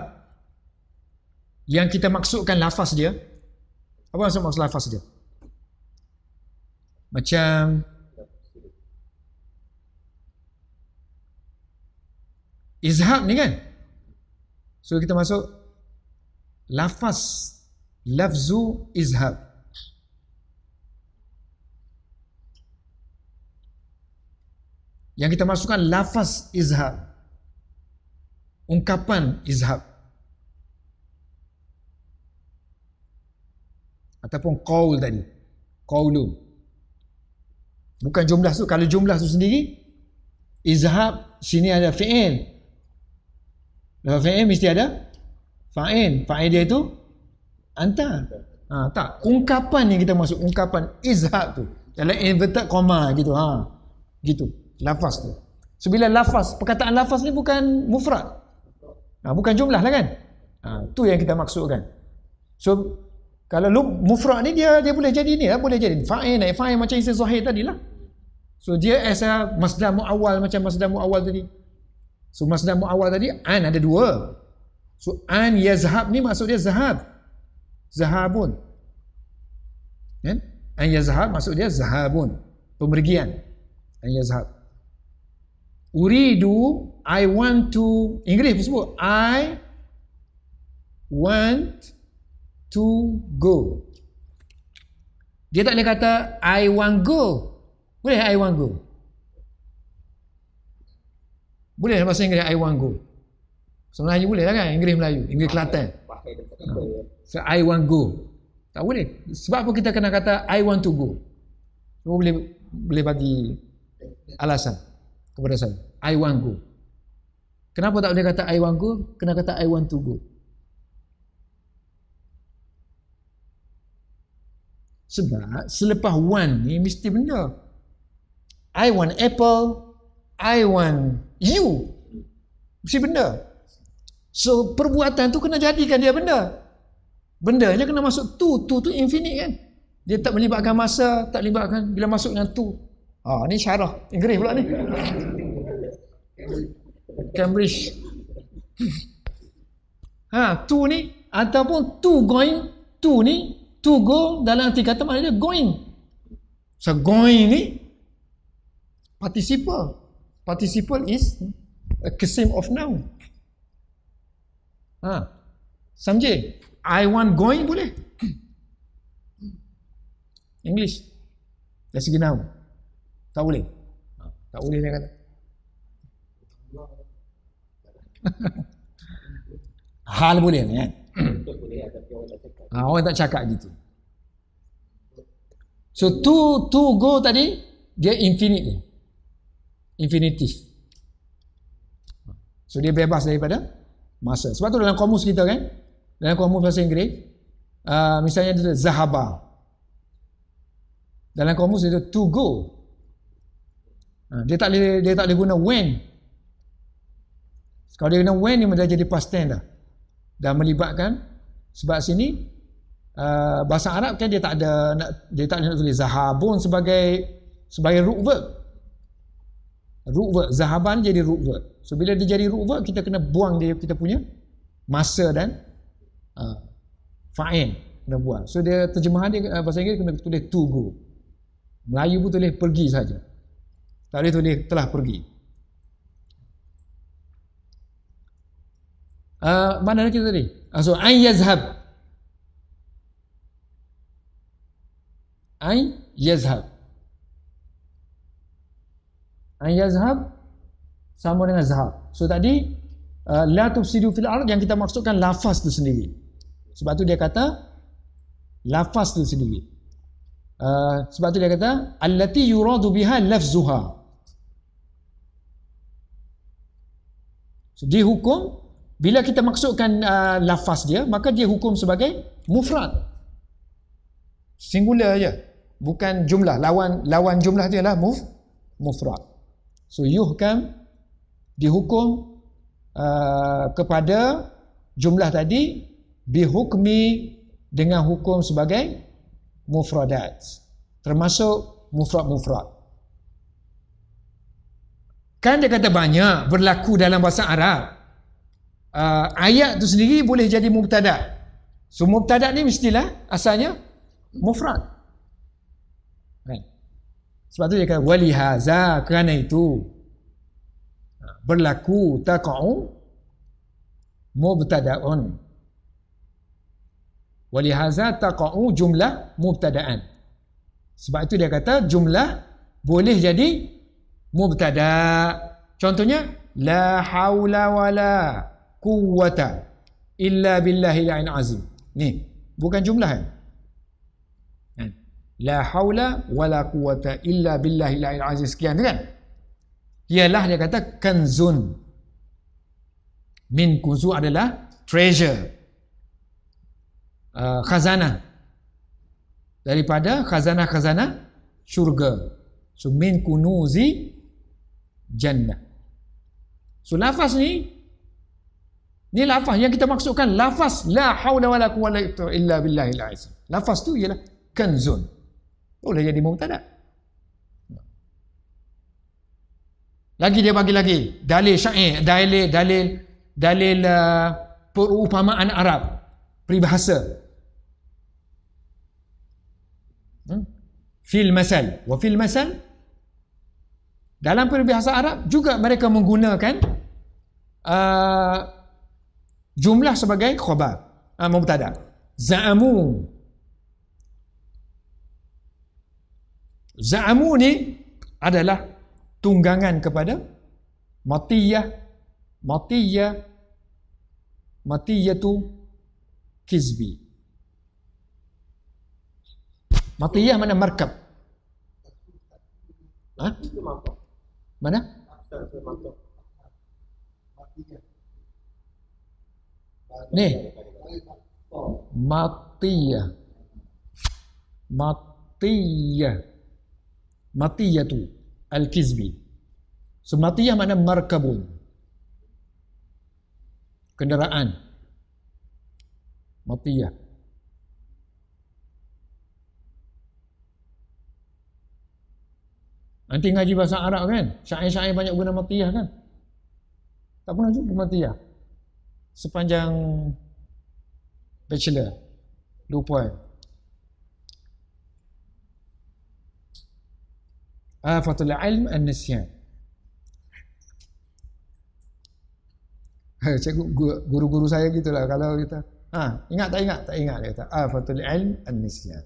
yang kita maksudkan lafaz dia. Apa maksud lafaz dia? Macam izhab ni kan. So kita masuk lafaz, lafzu izhab. Yang kita masukkan lafaz izhab, ungkapan izhab, ataupun qaul tadi, qaulu. Bukan jumlah tu. Kalau jumlah tu sendiri izhab, sini ada fi'il. Lepas fi'il mesti ada fa'il. Fa'il dia itu anta. Tak, ungkapan yang kita masuk, ungkapan izhab tu dalam inverted comma gitu. Gitu lafaz tu. So bila lafaz, perkataan lafaz ni bukan mufrad, bukan jumlah lah kan. Tu yang kita maksudkan. So kalau mufrad ni dia boleh jadi ni lah, boleh jadi fa'il, naib fa'il macam isim zahir tadi lah. So dia as a masdar muawwal, macam masdar muawwal tadi. So masdar muawwal tadi an ada dua. So an yazhab ni maksud dia zahab, zahabun kan. An yazhab maksud dia zahabun, pemergian. An yazhab. Uridu, I want to, Inggeris pun sebut I want to go. Dia tak boleh kata I want go. Boleh I want go? Boleh bahasa Inggeris I want go. Bahasa Melayu boleh lah kan? Inggeris Melayu, Inggeris Kelantan. So I want go. Tak boleh. Sebab apa kita kena kata I want to go? So, boleh bagi alasan kepada saya. I want go. Kenapa tak boleh kata I want go? Kena kata I want to go. Sebab selepas want ni mesti benda. I want apple, I want you. Mesti benda. So perbuatan tu kena jadikan dia benda. Bendanya kena masuk tu infinite kan. Dia tak melibatkan masa, tak melibatkan bila masuk dengan tu. Ni syarah Inggeris pula ni. Cambridge. Tu ni ataupun to going, to ni, to go dalam arti kata maknanya dia going. So going ni participle. Participle is a kisim of noun. Samjih? I want going boleh. English. Dari segi noun. Tak boleh. Tak boleh dia kata. Hal boleh kan? Orang tak cakap gitu. So to go tadi dia infinite ni. Infinitive. So dia bebas daripada masa. Sebab tu dalam kamus kita kan, dalam kamus bahasa Inggeris, misalnya dia zahaba. Dalam kamus itu to go. Dia tak boleh guna when. Kalau dia guna when, dia dah jadi past tense dah. Dan melibatkan, sebab sini bahasa Arab kan dia tak boleh nak tulis zahabun sebagai root verb. Root verb, zahaban jadi root verb. So bila dia jadi root verb, kita kena buang dia kita punya masa dan fa'il kena buang. So dia terjemahan dia bahasa Inggeris kena tulis to go. Melayu pun tulis pergi saja. Tak boleh tulis telah pergi. Mana kita tadi? So an yazhab. An yazhab. An yazhab sama dengan zahab. So tadi la tufsidu fil ard yang kita maksudkan lafaz tu sendiri. Sebab tu dia kata lafaz tu sendiri. Sebab tu dia kata allati yuradu biha lafzuha. So, dia hukum bila kita maksudkan lafaz dia, maka dia hukum sebagai mufrad. Singular aja. Bukan jumlah. Lawan jumlah dia lah mufrad. So yuhkam dihukum kepada jumlah tadi bihukmi dengan hukum sebagai mufradat, termasuk mufrad. Kan dia kata banyak berlaku dalam bahasa Arab. Ayat tu sendiri boleh jadi mubtada. So mubtada ni mestilah asalnya mufrad. Sebab tu dia kata walihaza, kerana itu berlaku taqa'u mubtada'un. Walihaza taqa'u jumlah mubtada'an. Sebab itu dia kata jumlah boleh jadi mubtada'. Contohnya la haula wala quwwata illa billahil azim. Ni bukan jumlah kan? La haula wala quwwata illa billahil azim, sekian tu kan? Ialah dia kata kanzun. Min kunzu adalah treasure, khazanah, daripada khazanah-khazanah syurga. So min kunuzi jannah. So lafaz ni lafaz yang kita maksudkan lafaz la haula wala quwwata illa billahil azim. Lafaz tu ialah kanzun. Boleh jadi mubtada. Lagi dia bagi lagi dalil syair, dalil perumpamaan Arab, peribahasa. Fil masal, wa fil masal, dalam peribahasa Arab juga mereka menggunakan jumlah sebagai khabar, mubtada. Za'amu ni adalah tunggangan kepada matiyatu kizbi. Matiyah mana markab? Mana? Ni matiyatu al-kizbi. So matiyah makna markabun, kenderaan. Matiyah. Nanti ngaji bahasa Arab kan, syair-syair banyak guna matiyah kan? Tak pernah jumpa matiyah sepanjang bachelor. Lupa. Afatul ilm an-nisyan. Cikgu guru-guru saya gitulah kalau kita ingat tak ingat dia kata afatul ilm an-nisyan.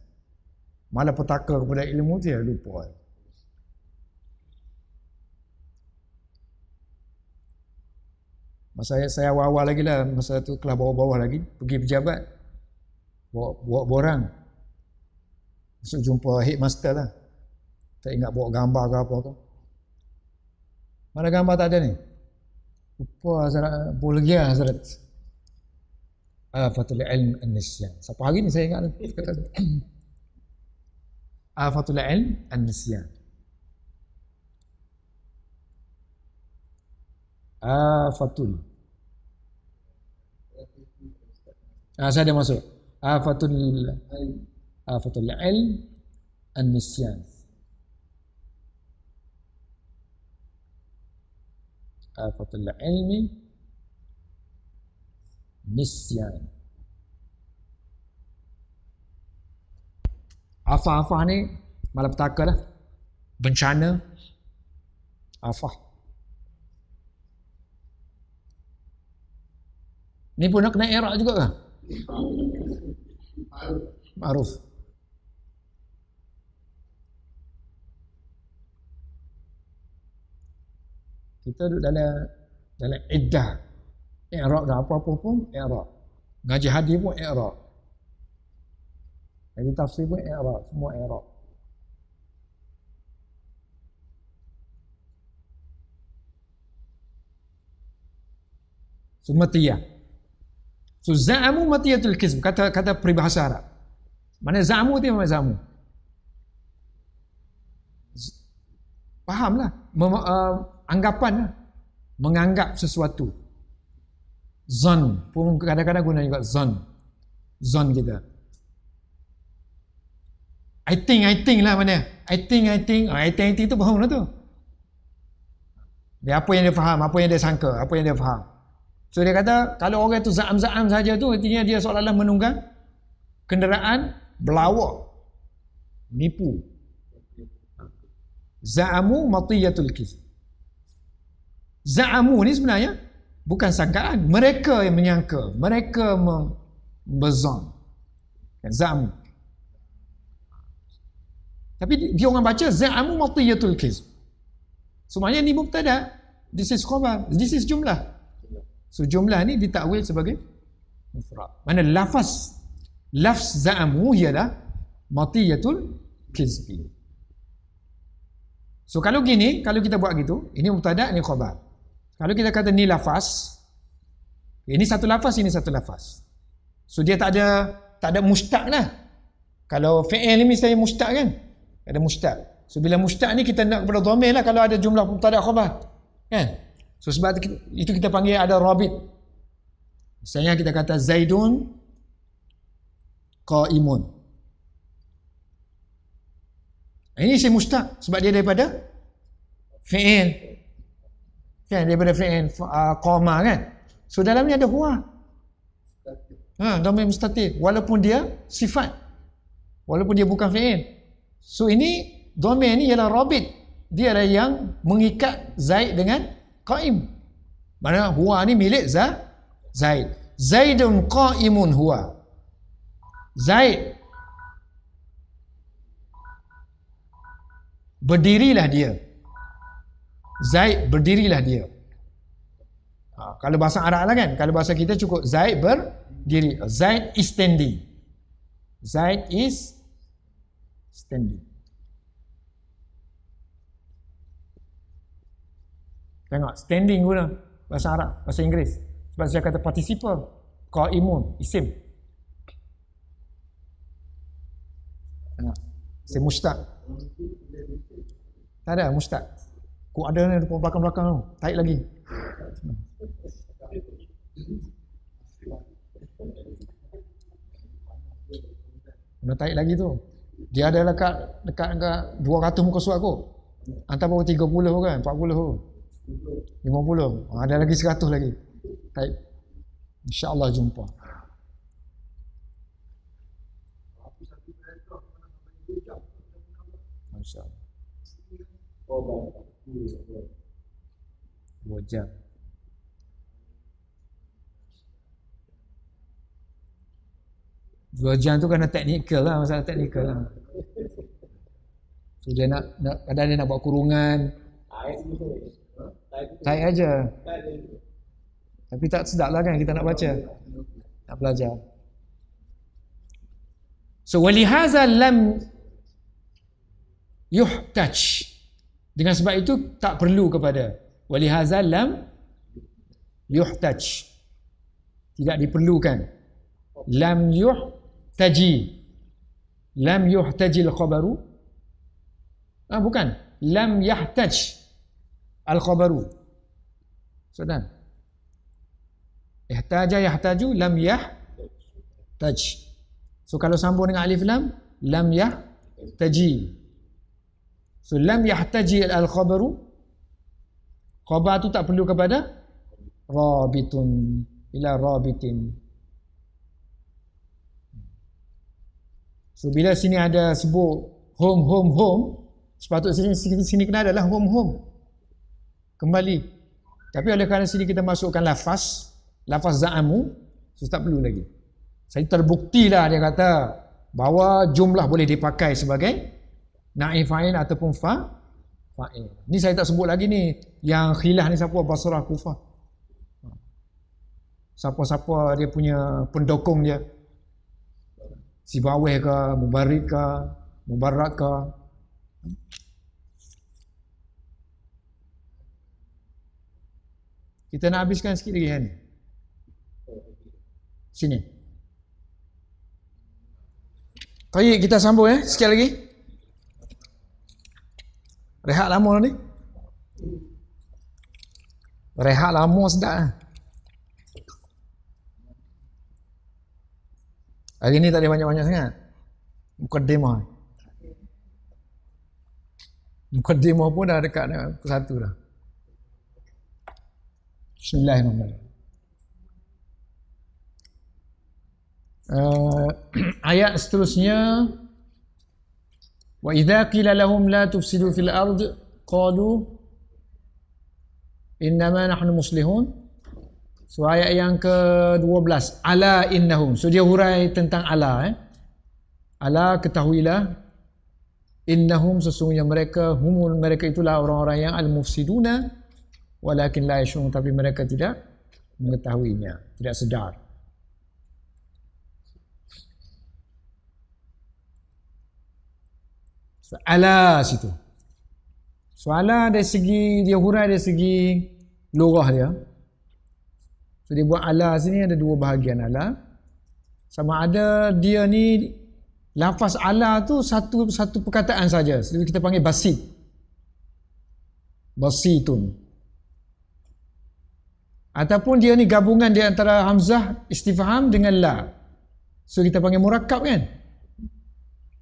Malah petaka kepada ilmu dia lupa. Masa saya awal-awal lagi lah, masa tu kelas bawah-bawah lagi, pergi pejabat bawa borang masuk jumpa headmaster lah. Tak ingat bawa gambar ke apa tu. Mana gambar tak ada ni? Lupa Hazrat, boleh lagi Hazrat. Afatul ilm an-nisyan. Siapa hari ni saya ingat kata. Afatul ilm an-nisyan. Afatul. Saya dah masuk. Afatul ilm an-nisyan. Afatul ilmi nisyan. Afah ni malapetaka lah, bencana, afah. Ni pun nak kena i'rab juga kan? Ma'ruf. Kita duduk dalam iddah. I'rab dah apa-apa pun i'rab. Ngaji hadis pun i'rab. Ngaji tafsir pun i'rab, semua i'rab. So matiyah. So za'amu matiyatul kizm, kata peribahasa Arab. Mana za'amu tu, mana za'amu? Fahamlah, anggapan lah. Menganggap sesuatu. Zon pun kadang-kadang guna juga zon. Zon kita. I think lah mana? I think tu faham lah tu. Dia apa yang dia faham, apa yang dia sangka, apa yang dia faham. So dia kata kalau orang tu za'am-za'am saja tu, artinya dia seolah-olah menunggang kenderaan berlawak, nipu. Za'amu matiyatul kizm. Za'amu ni sebenarnya bukan sangkaan, mereka yang menyangka, mereka berzon. Za'amu. Tapi dia orang baca za'amu matiyatul kizm. So maknanya ni mubtada, this is khabar, this is jumlah. So jumlah ni ditakwil sebagai mufrad. Mana lafaz za'amu ialah matiyatul kizbi. So kalau gini, kalau kita buat gitu, ini mubtada, ini khabar. Kalau kita kata ni lafaz, ini satu lafaz, ini satu lafaz. So dia tak ada mustaq lah. Kalau fi'il ni misalnya mustaq kan? Ada mustaq. So bila mustaq ni kita nak kepada dhamir lah kalau ada jumlah mubtada khabar. Kan? So sebab itu kita panggil ada rabit. Misalnya kita kata Zaidun qa'imun. Ini si mustaq sebab dia daripada fi'il. Kan daripada fi'il qama kan. So dalamnya ada huwa. Dhamir mustatir walaupun dia sifat. Walaupun dia bukan fi'il. So ini dhamir ni ialah rabit. Dia adalah yang mengikat Zaid dengan qa'im. Mana huwa ni milik Zaid. Zaidun qa'imun huwa. Zaid berdirilah dia. Zaid berdirilah dia. Kalau bahasa Arab lah kan. Kalau bahasa kita cukup Zaid berdiri. Zaid is standing. Zaid is standing. Tengok, standing guna bahasa Arab, bahasa Inggeris. Sebab saya kata participle, qa'imun, isim. Tengok, isim mustaq. Tak ada mustaq. Kau ada ni depan belakang-belakang tu, tarik lagi. Kena tarik lagi tu. Dia ada dekat 200 muka surat kot. Hantar baru 30 kan, 40 tu. 50. Ada lagi 100 lagi. Baik. InsyaAllah jumpa. InsyaAllah. 2 jam. Dua jam tu kena teknikal lah, masalah teknikal lah. So dia nak kadang dia nak buat kurungan. Tarik aja. Tapi tak sedap lah kan kita nak baca. Nak belajar. So walihaza lam yuhtaj. Dengan sebab itu tak perlu kepada. Walihaza lam yuhtaj. Tidak diperlukan. Lam yuhtaji. Lam yuhtajil khabaru. Bukan. Lam yahtaj al-khabaru. Sudah. Ihtaja yahtaju, lam yahtaj. So kalau sambung dengan alif lam yahtaji. So lam yahtaji al-khabaru, khabar tu tak perlu kepada rabitun, ila rabitin. So bila sini ada sebut home, sepatutnya sini kena adalah home kembali. Tapi oleh kerana sini kita masukkan lafaz za'amu, so tak perlu lagi. Saya terbuktilah dia kata bahawa jumlah boleh dipakai sebagai naib fa'il ataupun fa'il. Ni saya tak sebut lagi ni. Yang khilaf ni siapa? Basrah, Kufah. Siapa-siapa dia punya pendukung dia. Sibawih ke, Mubarik ke, Mubarak ke. Kita nak habiskan sikit lagi kan? Sini. Baik, kita sambung sikit lagi. Rehat lama ni. Rehat lama sedap. Hari ni tak ada banyak-banyak sangat. Mukaddimah pun dah dekat pukul 1 dah. Bismillahirrahmanirrahim. Ayat seterusnya, wa idza qila lahum la tufsidu fil ard qalu innama nahnu muslihun. So ayat yang ke-12, ala innahum. So dia hurai tentang ala. Ala, ketahuilah, innahum, sesungguhnya mereka, mereka itulah orang-orang yang al-mufsiduna walakin la yashurun, tapi mereka tidak mengetahuinya, tidak sedar. So, ala situ. So ala dari segi, dia hurai dari segi lughah dia. So dia buat ala sini ada dua bahagian ala. Sama ada dia ni lafaz ala tu satu perkataan saja. So kita panggil basit. Basitun. Ataupun dia ni gabungan di antara hamzah istifham dengan la. So kita panggil murakkab kan?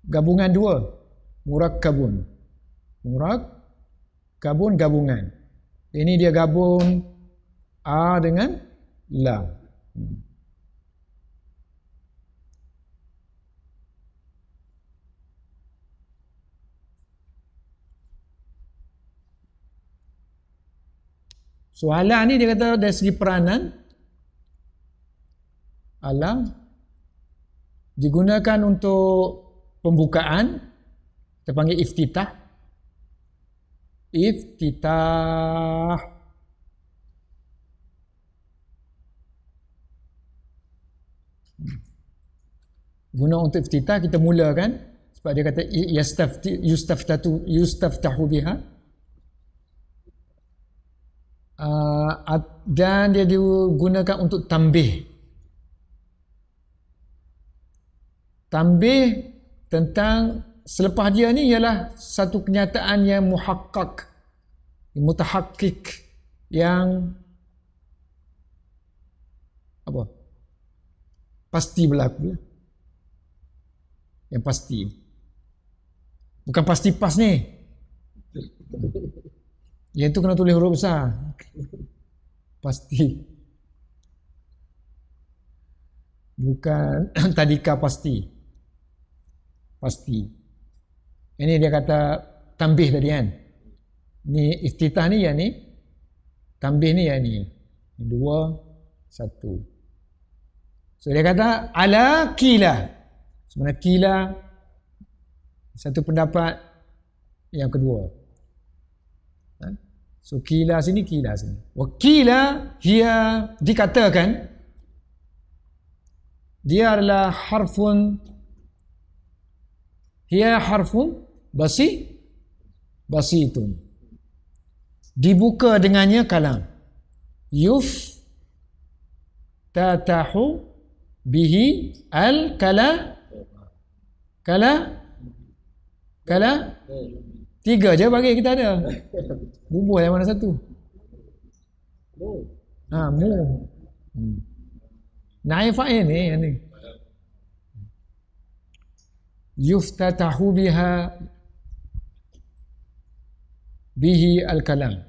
Gabungan dua. Murakkabun. Murakkabun gabungan. Ini dia gabung a dengan la. So ala ni dia kata dari segi peranan, ala digunakan untuk pembukaan, kita panggil iftitah. Iftitah. Guna untuk iftitah, kita mulakan sebab dia kata yustaftahu biha. Dan dia digunakan untuk tambih tentang selepas dia ni ialah satu kenyataan yang muhaqqaq, mutahaqqik, yang apa? Pasti berlaku. Yang pasti. Bukan pasti pas ni. Yang tu kena tulis huruf besar. Pasti. Bukan tadika pasti. Pasti. Ini dia kata tambih tadi kan. Ni iftitah ni yang ni. Tambih ni yang ni. 2, 1. So dia kata ala kila. Sebenarnya kila satu pendapat yang kedua. So kila sini, kila sini. Wa kila hiya, dikatakan dia adalah harfun, hiya harfun basitun. Dibuka dengannya kalam. Yuf tatahu bihi al kala 3 je bagi kita ada. Bubuh yang mana satu? Mu. Mu. Naib fa'il ni yang ni. Yuftatahu bihi al-kalam.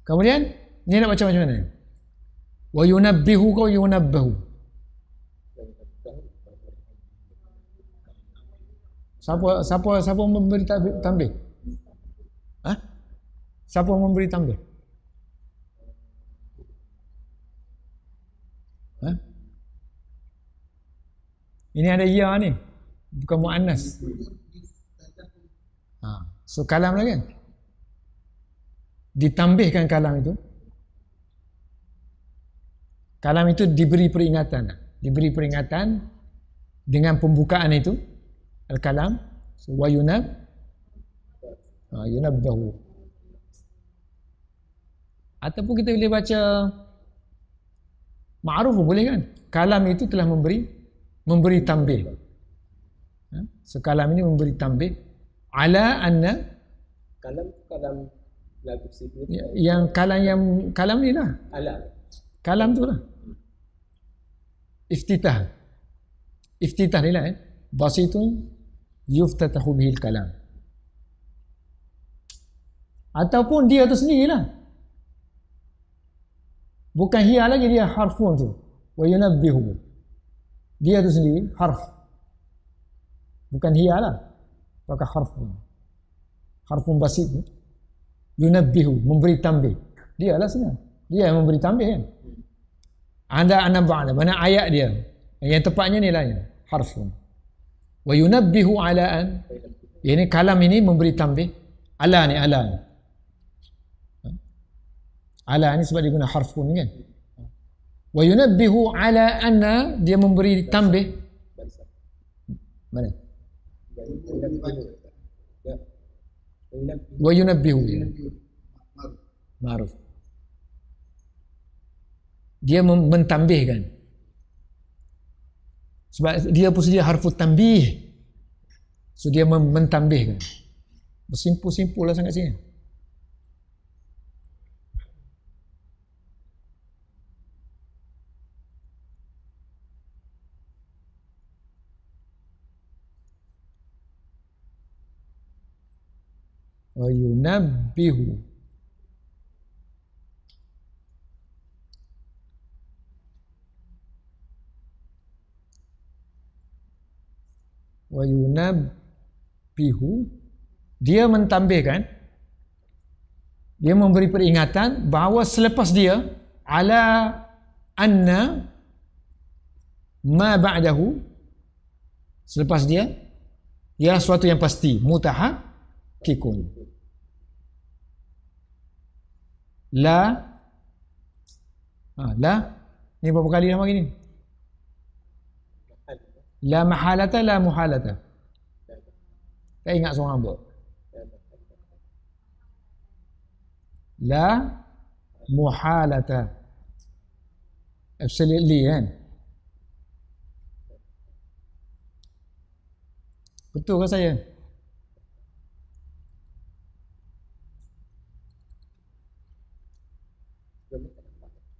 Kemudian ni nak baca macam mana? Wa yunabbihu ka yunabbahu. Siapa memberi tambih? Ha? Siapa memberi tambih? Ha? Ini ada ya ni. Bukan muannas. So kalam lagi kan? Ditambihkan kalam itu. Kalam itu diberi peringatan. Diberi peringatan dengan pembukaan itu. Al-kalam. So, wa yunabbahu. Ataupun kita boleh baca ma'ruf boleh kan? Kalam itu telah memberi tambih. So kalam ini memberi tambih ala anna kalam lagu sini. Yang kalam ni lah. Ala. Kalam tu lah. Iftitah ni lah basitun yuftatahu bihil kalam. Ataupun dia tu sendirilah. Bukan hiya lagi, dia harfun tu. Wa yunabbihu. Dia tu sendiri harf. Bukan hiya lah. Maka harfun. Harfun basit tu. Yunabbihu, memberi tambih. Dia lah sebenarnya. Dia yang memberi tambih kan. Anda ba'da. Mana ayat dia. Yang tepatnya ni lah. Harfun. Wa yunabbihu ala'an. Ini kalam ini memberi tambih. Ala ni. Ala ni sebab dia guna harfun ni kan. Wa yunabbihu ala anna, dia memberi tambih. Mana? Wa yunabbihu. Ma'ruf. Dia mentambihkan. Sebab dia pun sedia harfu tambih. So dia mentambihkan. Bersimpul-simpul lah sangat sini. Wa yunabbihu. Wa yunabbihu, dia mentambihkan, dia memberi peringatan bahawa selepas dia ala anna ma ba'dahu, selepas dia ialah sesuatu yang pasti, mutahakkikun. La ni berapa kali nama gini? La mahalata, la muhalata. Tak ingat seorang buat. La muhalata. Absolutely kan? Betul ke saya?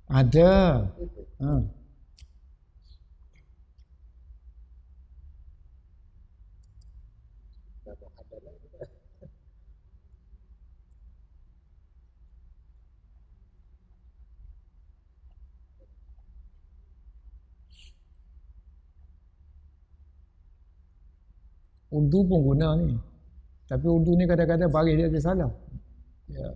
Ada. Urdu pun guna ni. Tapi Urdu ni kadang-kadang baris dia salah. Ya.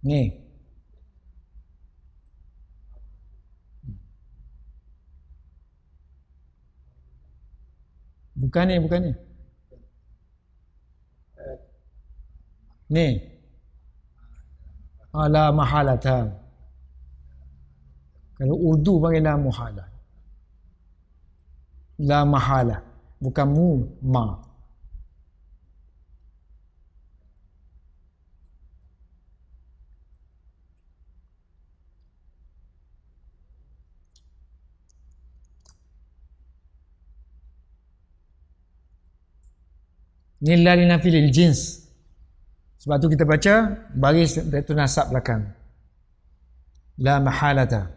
Ni. Bukan ni. Ni. La mahalata. Kalau Urdu panggil la muhala. La mahala. Bukan mu, ma. Ni la linafi lil jins. Sebab tu kita baca baris itu nasab belakang. La mahalata.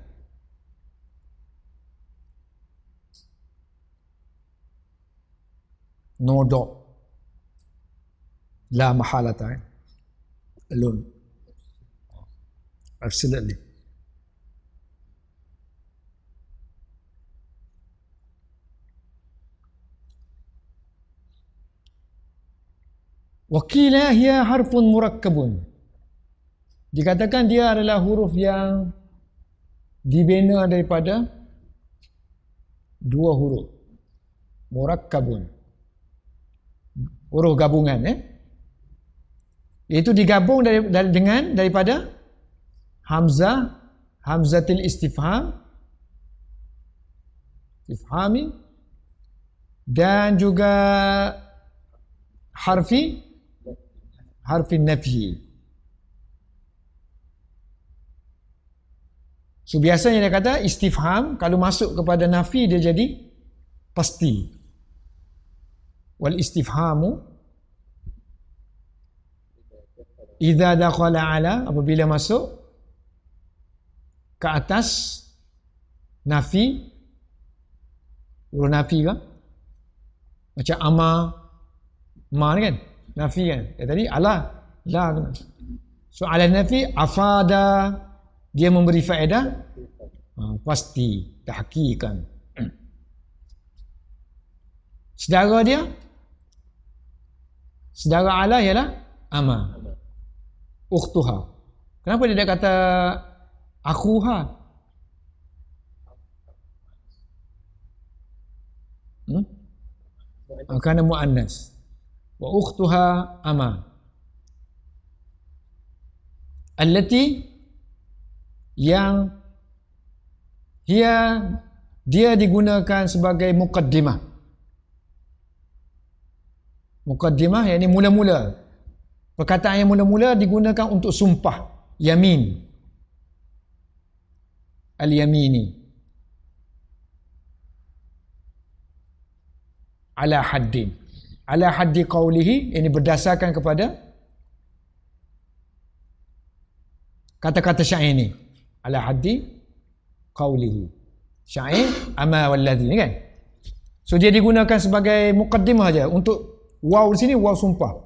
No dot. La mahalata. Alone. Absolutely. Wakila hiya harfun murakkabun. Dikatakan dia adalah huruf yang dibina daripada dua huruf. Murakkabun. Huruf gabungan, Iaitu digabung daripada hamzah, hamzatil istifhami, dan juga harfi nafi. So biasanya dia kata istifham kalau masuk kepada nafi dia jadi pasti. Wal istifhamu idza dakhala ala, apabila masuk ke atas nafi, huruf nafi kan? Macam ma kan? Nafi kan? Tadi ala, la kan? So ala nafi afada, dia memberi faedah pasti, tahqiqan. Sedara ala ialah ama, ukhtuha. Kenapa dia kata akhuha? Kerana muannas. Wa ukhtuha ama. Allati, yang dia digunakan sebagai muqaddimah. Muqaddimah yakni mula-mula. Perkataan yang mula-mula digunakan untuk sumpah, yamin. Al-yamini. Ala haddin. Ala haddi qawlihi, ini berdasarkan kepada kata-kata syair ni. Ala haddi qawlihi. Syair ama walladhi, kan? So dia digunakan sebagai muqaddimah aja untuk waw di sini, waw sumpah.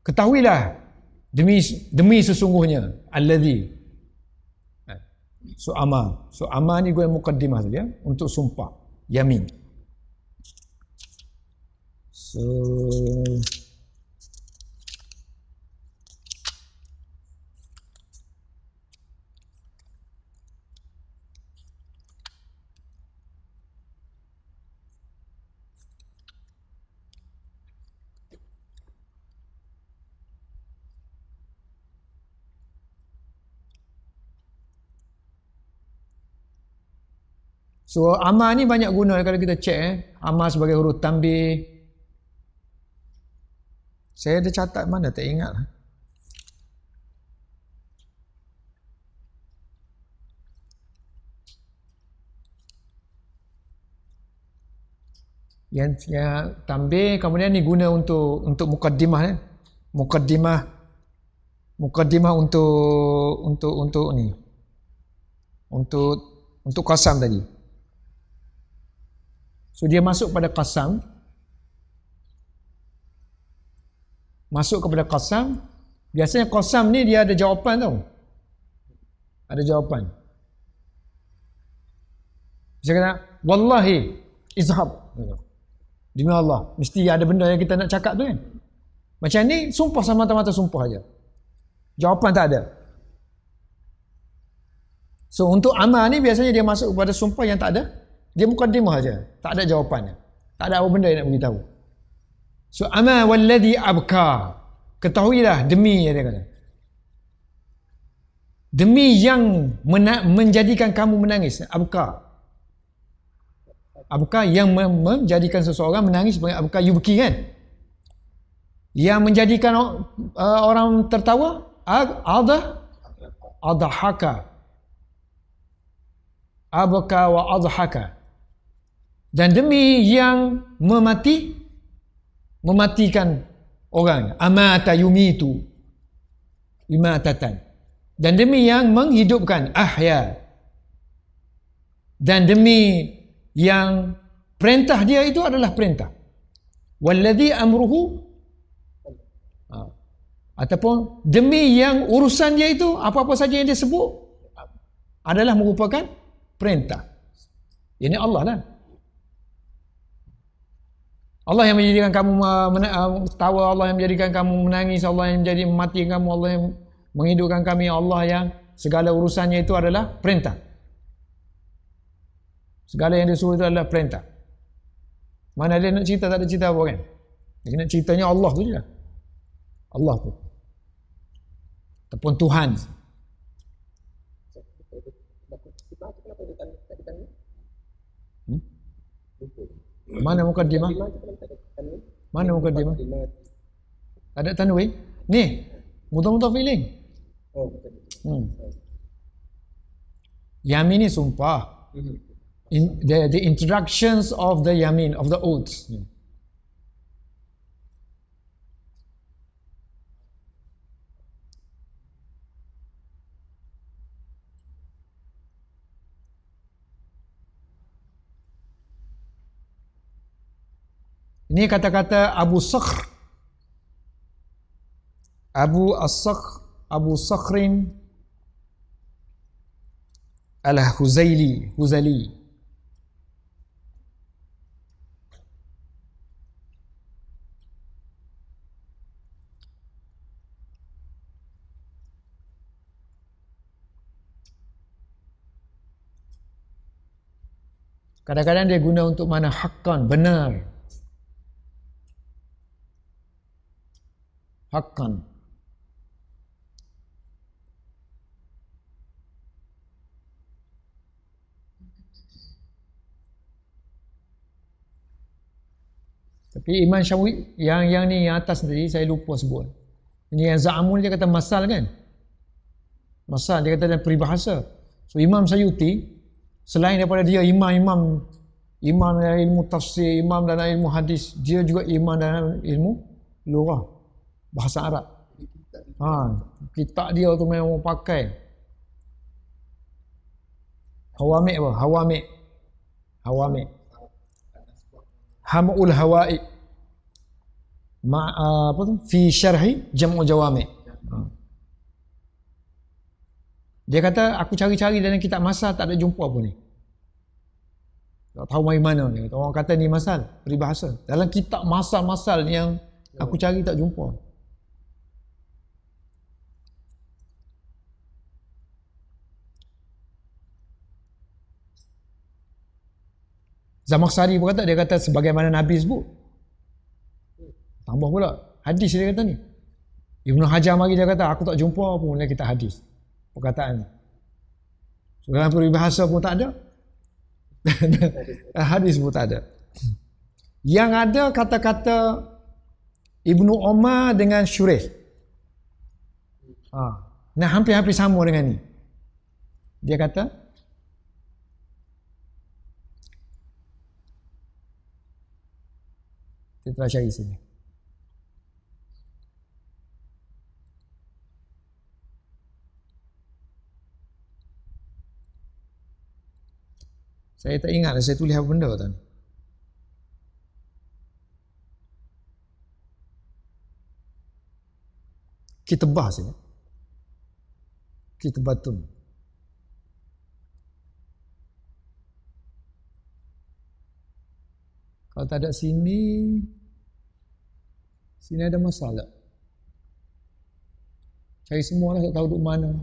Ketahuilah demi sesungguhnya alladhi. So ama ni guna muqaddimah saja untuk sumpah, yamin. So ama ni banyak guna kalau kita cek ama sebagai huruf tanbih. Saya ada catat mana, tak ingat lah. Yang tanbih, kemudian ni guna untuk muqaddimah, muqaddimah untuk ni, untuk qasam tadi. So dia masuk pada qasam. Masuk kepada qasam. Biasanya qasam ni dia ada jawapan tau. Ada jawapan. Bisa kata wallahi izhab. Demi Allah, mesti ada benda yang kita nak cakap tu kan. Macam ni sumpah semata-mata sumpah aja. Jawapan tak ada. So untuk ama ni biasanya dia masuk kepada sumpah yang tak ada, dia muqaddimah aja, tak ada jawapannya. Tak ada apa benda yang nak beritahu. So ama walladhi abka, ketahuilah demi, dia kata, demi yang menjadikan kamu menangis. Abka yang menjadikan seseorang menangis, sebagai abka yubki kan, yang menjadikan orang tertawa, adhaka, abka wa adhaka. Dan demi yang mematikan orang, amata yumitu imatatan. Dan demi yang menghidupkan, ahya. Dan demi yang perintah dia itu adalah perintah. Walladhi amruhu, ataupun demi yang urusan dia itu, apa-apa saja yang dia sebut adalah merupakan perintah. Ini Allah lah. Allah yang menjadikan kamu tawa, Allah yang menjadikan kamu menangis, Allah yang menjadi mematikan kamu, Allah yang menghidupkan kami, Allah yang segala urusannya itu adalah perintah. Segala yang dia suruh itu adalah perintah. Mana dia nak cerita, tak ada cerita apa kan? Dia nak ceritanya Allah tu je lah. Allah tu. Ataupun Tuhan. Mana mukadimah? Mana mukadimah? Tak ada tanwin? Ni, mudah-mudah feeling. Yamin ni sumpah. The introductions of the yamin, of the oaths. Ini kata-kata Abu Sakhr, Abu Sakhrin Al-Huzali. Kadang-kadang dia guna untuk mana haqqan, benar. Haqqan. Tapi Imam Syafi'i yang ni yang atas tadi saya lupa sebut. Ini yang Za'amun dia kata masal kan? Masal dia kata dalam peribahasa. So Imam Sayuti selain daripada dia imam dalam ilmu tafsir, imam dalam ilmu hadis, dia juga imam dalam ilmu lughah, bahasa Arab. Kitab dia tu memang pakai Hawami' apa? Hawami'. Hamul Hawa'i. Apa tu? Fi syarhi jam'u jawami'. Dia kata aku cari-cari dalam kitab masal tak ada jumpa apa ni. Tak tahu mai mana ni. Orang kata ni masal, peribahasa. Dalam kitab masal-masal yang aku cari tak jumpa. Zamakhsyari pun kata, dia kata sebagaimana Nabi sebut. Tambah pula hadis dia kata ni. Ibnu Hajar mari dia kata aku tak jumpa pun dalam kitab hadis perkataan ni. So, dalam peribahasa pun tak ada. Hadis pun tak ada. Yang ada kata-kata Ibnu Umar dengan Syurih. Nah hampir-hampir sama dengan ni. Dia kata kita telah cari sini. Saya tak ingat saya tulis apa benda tuan. Kitabah saja. Kitabatun. Kalau tak ada sini ada masalah. Cari semua lah, tak tahu duduk mana.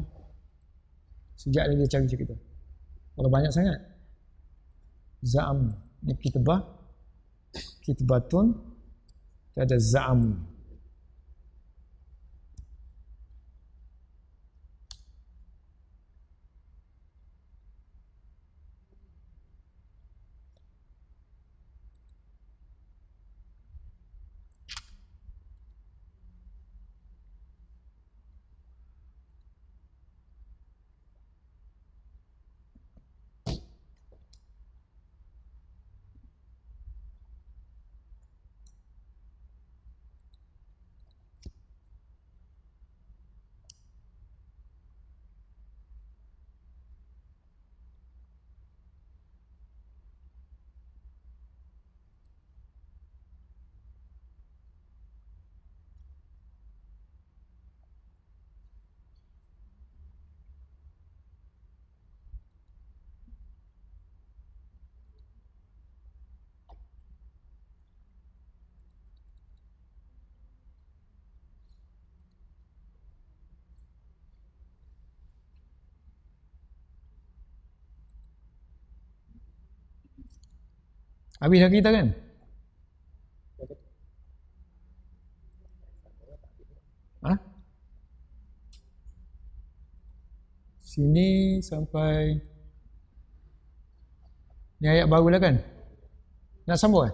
Sejak dia cari kita. Kalau banyak sangat. Za'am ni kitabah kitbatun, ada za'amu. Habis dah kita kan? Ha? Sini sampai ni ayat baru lah kan? Nak sambung kan?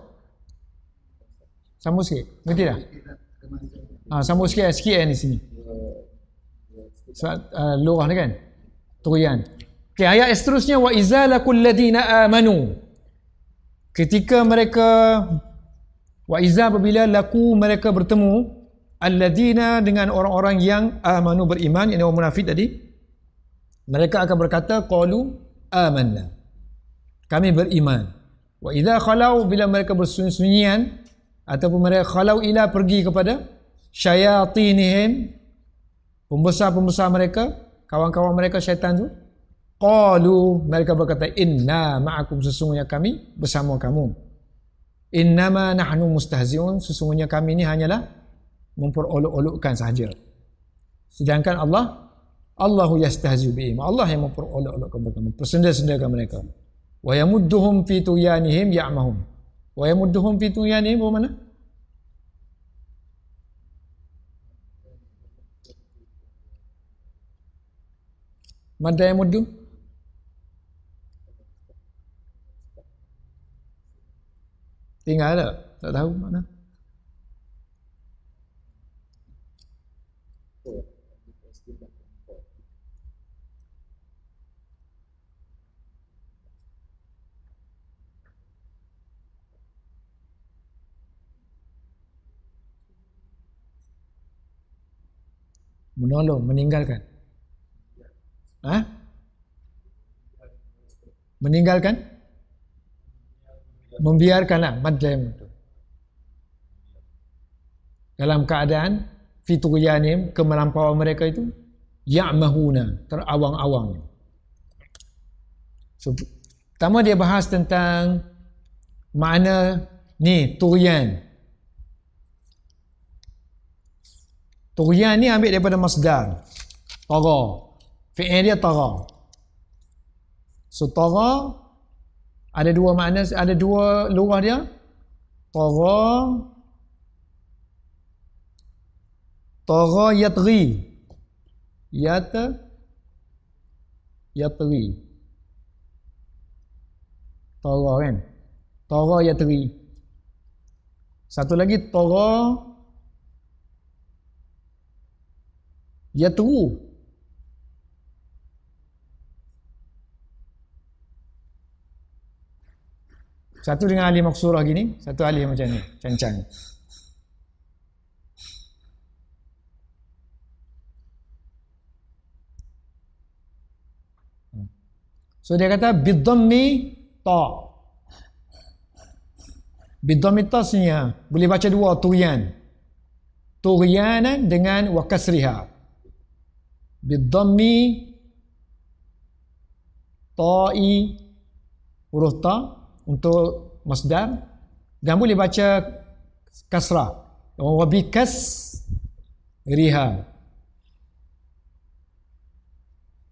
Sambung sikit? Ngerti dah? Sambung sikit ni sini. Lurah ni kan? Turian. Okay, ayat seterusnya wa izalakul ladina amanu. Ketika mereka wa iza apabila laku mereka bertemu alladina dengan orang-orang yang amanu beriman, yang orang munafik tadi, mereka akan berkata qalu amanna, kami beriman. Wa idza khalau, bila mereka bersunyi-sunyian ataupun mereka khalau ila, pergi kepada syayatinihim, pembesar-pembesar mereka, kawan-kawan mereka syaitan tu, qalu, mereka berkata inna ma'akum, sesungguhnya kami bersama kamu. Innama nahnu mustahzi'un, sesungguhnya kami ini hanyalah memperolok-olokkan sahaja. Sedangkan Allahu yastahzi'u bihim, Allah yang memperolok-olokkan mereka, persenda-sendakan mereka. Wa yamudduhum fi tuyanihim ya'mahum. Wa yamudduhum fi tuyanihim bermakna madda yamuddu, tinggal tak tahu mana. Menolong, meninggalkan. Meninggalkan, membiarkanlah madlam itu dalam keadaan fituyanim, kemelampauan mereka itu, ya'mahuna, terawang-awang. So, pertama dia bahas tentang makna ni tughyan. Tughyan ni ambil daripada masdar tagha, fi'il dia tagha. So tagha ada dua makna, ada dua lugah dia. Tagha yatghi, yatghi, tagha kan, tagha yatghi. Satu lagi tagha yatghu. Satu dengan alif maksurah gini, satu alif macam ni, cancang. So dia kata bidhammi ta. Bidhammi ta sebenarnya boleh baca dua, tughyan. Tughyanan dengan wa kasriha. Bidhammi ta'i, huruf ta untuk masdar, dan boleh baca kasrah, wa bikas riha,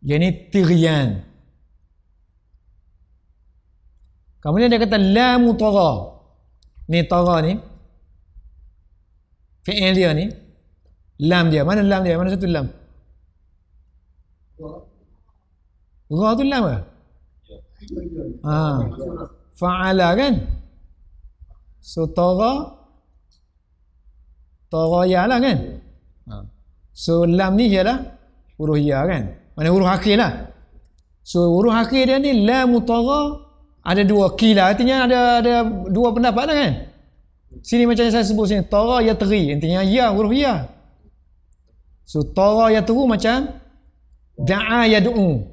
yani tighyan. Kemudian dia kata la mutagha. Ni tara ni. Fi'il dia ni. Lam dia. Mana lam dia? Mana satu lam? Ra tu lam ke? Fa'ala kan? So tara ya lah kan? So lam ni ialah huruf ya kan? Mana huruf akhir lah. So huruf akhir dia ni lam tara ada dua kila, artinya ada dua pendapat lah kan? Sini macam yang saya sebut sini, tara ya teri, artinya ya, huruf ya. So tara ya teru macam da'a yad'u.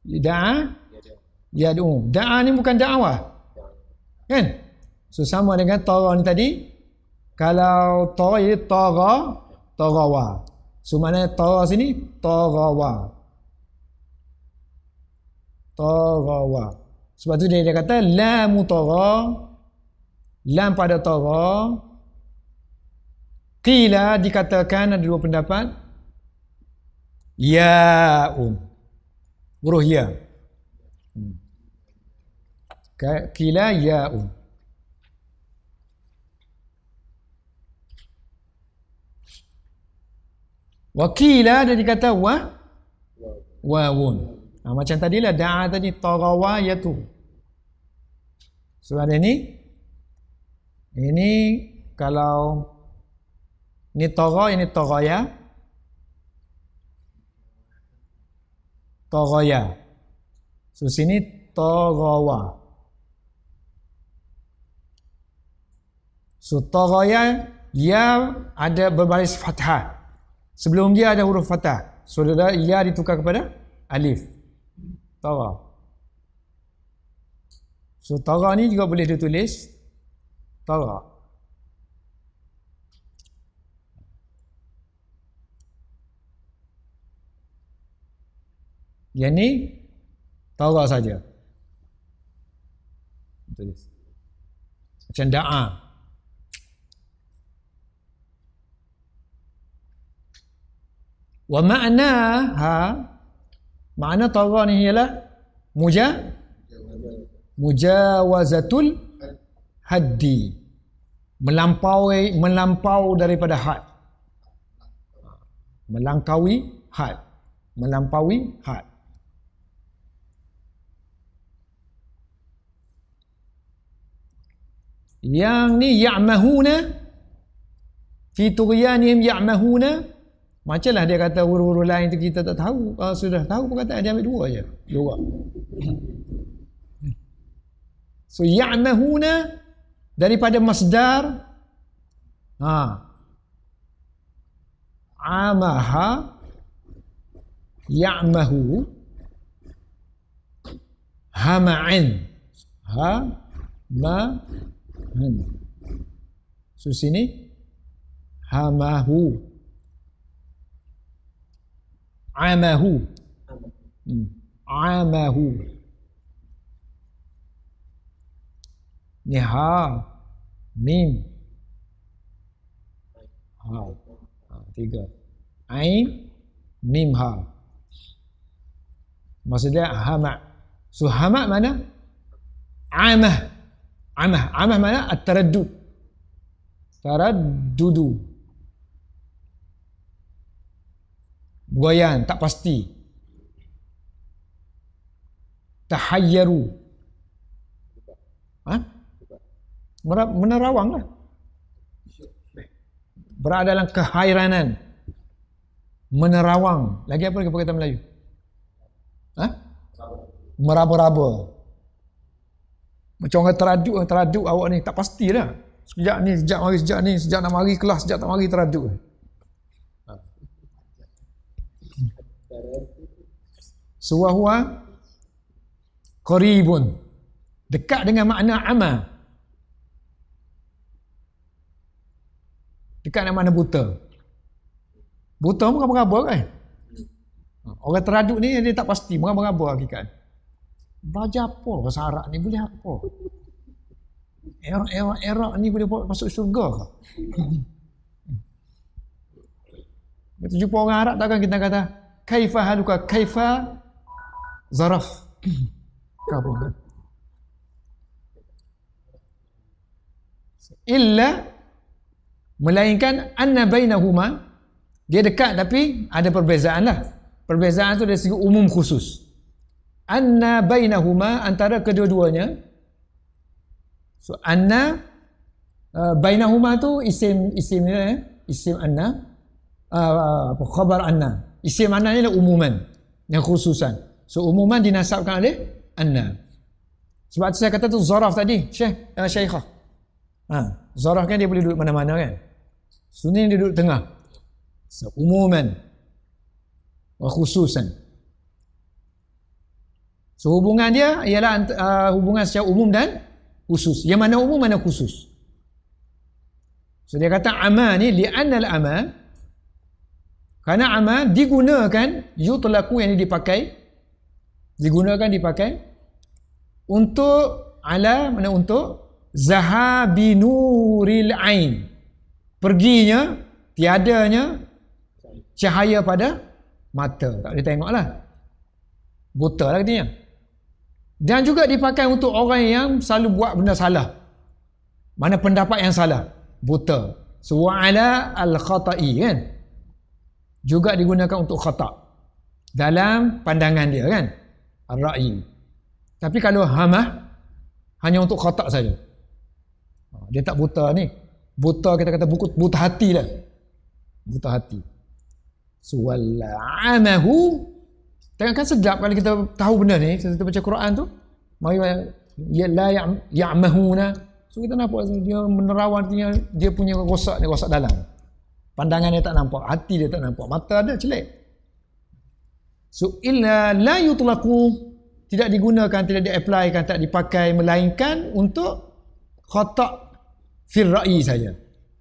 Da'a yad'u. Da'a ni bukan da'wah. Kan? So sama dengan tara ni tadi. Kalau tara jadi tarawa. So maknanya tara sini tarawa. Sebab tu dia kata lam tara, lam pada tara. Qila dikatakan ada dua pendapat. Ya'un. Huruf ya. Qila ya'un. Wakila dia dikata wawun. Macam tadilah da'a tadi tarawa yatu. So ada ni. Ini kalau ni tara, ini taraya. Taraya. So sini tarawa. So taraya ya ada berbaris fathah. Sebelum dia ada huruf fathah. So ya ditukar kepada alif. Tara. So tara ni juga boleh ditulis tara. Yang ni tara saja. Tulis. Macam da'a. Wa ma'naha, makna tara ni ialah mujawazatul haddi, melampau daripada had, melampaui had. Yang ni ya'mahuna fi tughyanihim ya'mahuna. Macamlah dia kata huruf-huruf lain tu kita tak tahu. Sudah tahu perkataan dia ambil dua je. Dua. So ya'mahuna daripada masdar amaha ya'mahu hama'in so sini hamahu amahu ni ha mim tiga ain mim ha, maksudnya hama. So hama mana? Amah mana? Taraddudu, goyang, tak pasti. Tahayyaru, menerawang lah, berada dalam kehairanan, menerawang. Lagi apa lagi perkataan Melayu? Meraba-raba. Macam orang teraduk awak ni, tak pastilah. Sejak nak mari kelas, sejak tak mari teraduk. Suwahwa qaribun, dekat dengan makna ama, dekat dengan makna buta. Buta meraba-raba kan? Orang teraduk ni dia tak pasti, meraba-raba hakikat. Baca apa bahasa Arab ni, boleh apa? Era ni boleh masuk syurga ke? Kita jumpa orang Arab takkan kita kata kaifa haluka, kaifa zaraf. Apa? illa melainkan anna bainahuma, dia dekat tapi ada perbezaan lah. Perbezaan tu dari segi umum khusus. Anna bainahuma, antara kedua-duanya. So anna bainahuma tu isim anna, khabar anna. Isim anna ni adalah umuman yang khususan. So umuman dinasabkan oleh anna. Sebab tu saya kata tu zaraf tadi, Syekhah. Zaraf kan dia boleh duduk mana-mana kan. So ni dia duduk tengah. So umuman wa khususan. So hubungan dia ialah hubungan secara umum dan khusus. Yang mana umum, mana khusus. So dia kata ama ni li'anna al-ama, kerana ama digunakan, yutlaqu yang dipakai, dipakai untuk ala, mana untuk zahabi nuril ain, perginya, tiadanya cahaya pada mata. Tak boleh tengok lah, buta lah katanya. Dan juga dipakai untuk orang yang selalu buat benda salah, mana pendapat yang salah, buta. So ala al-khata'i kan, juga digunakan untuk khata' dalam pandangan dia kan, ar-ra'i. Tapi kalau hamah hanya untuk khata' saja. Dia tak buta ni. Buta kita kata buta hati lah. Buta hati. So wal'amahu, kan sedap kalau kita tahu benda ni. Kita baca Quran tu, mari la ya'mahuna. So kita nampak dia menerawan, dia punya rosak dalam. Pandangan dia tak nampak, hati dia tak nampak, mata ada celik. So illa la yutlaqu, tidak digunakan, tidak diapplykan, tak dipakai, melainkan untuk khata' fil ra'i saja,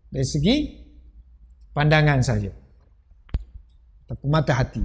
dari segi pandangan saja, mata hati.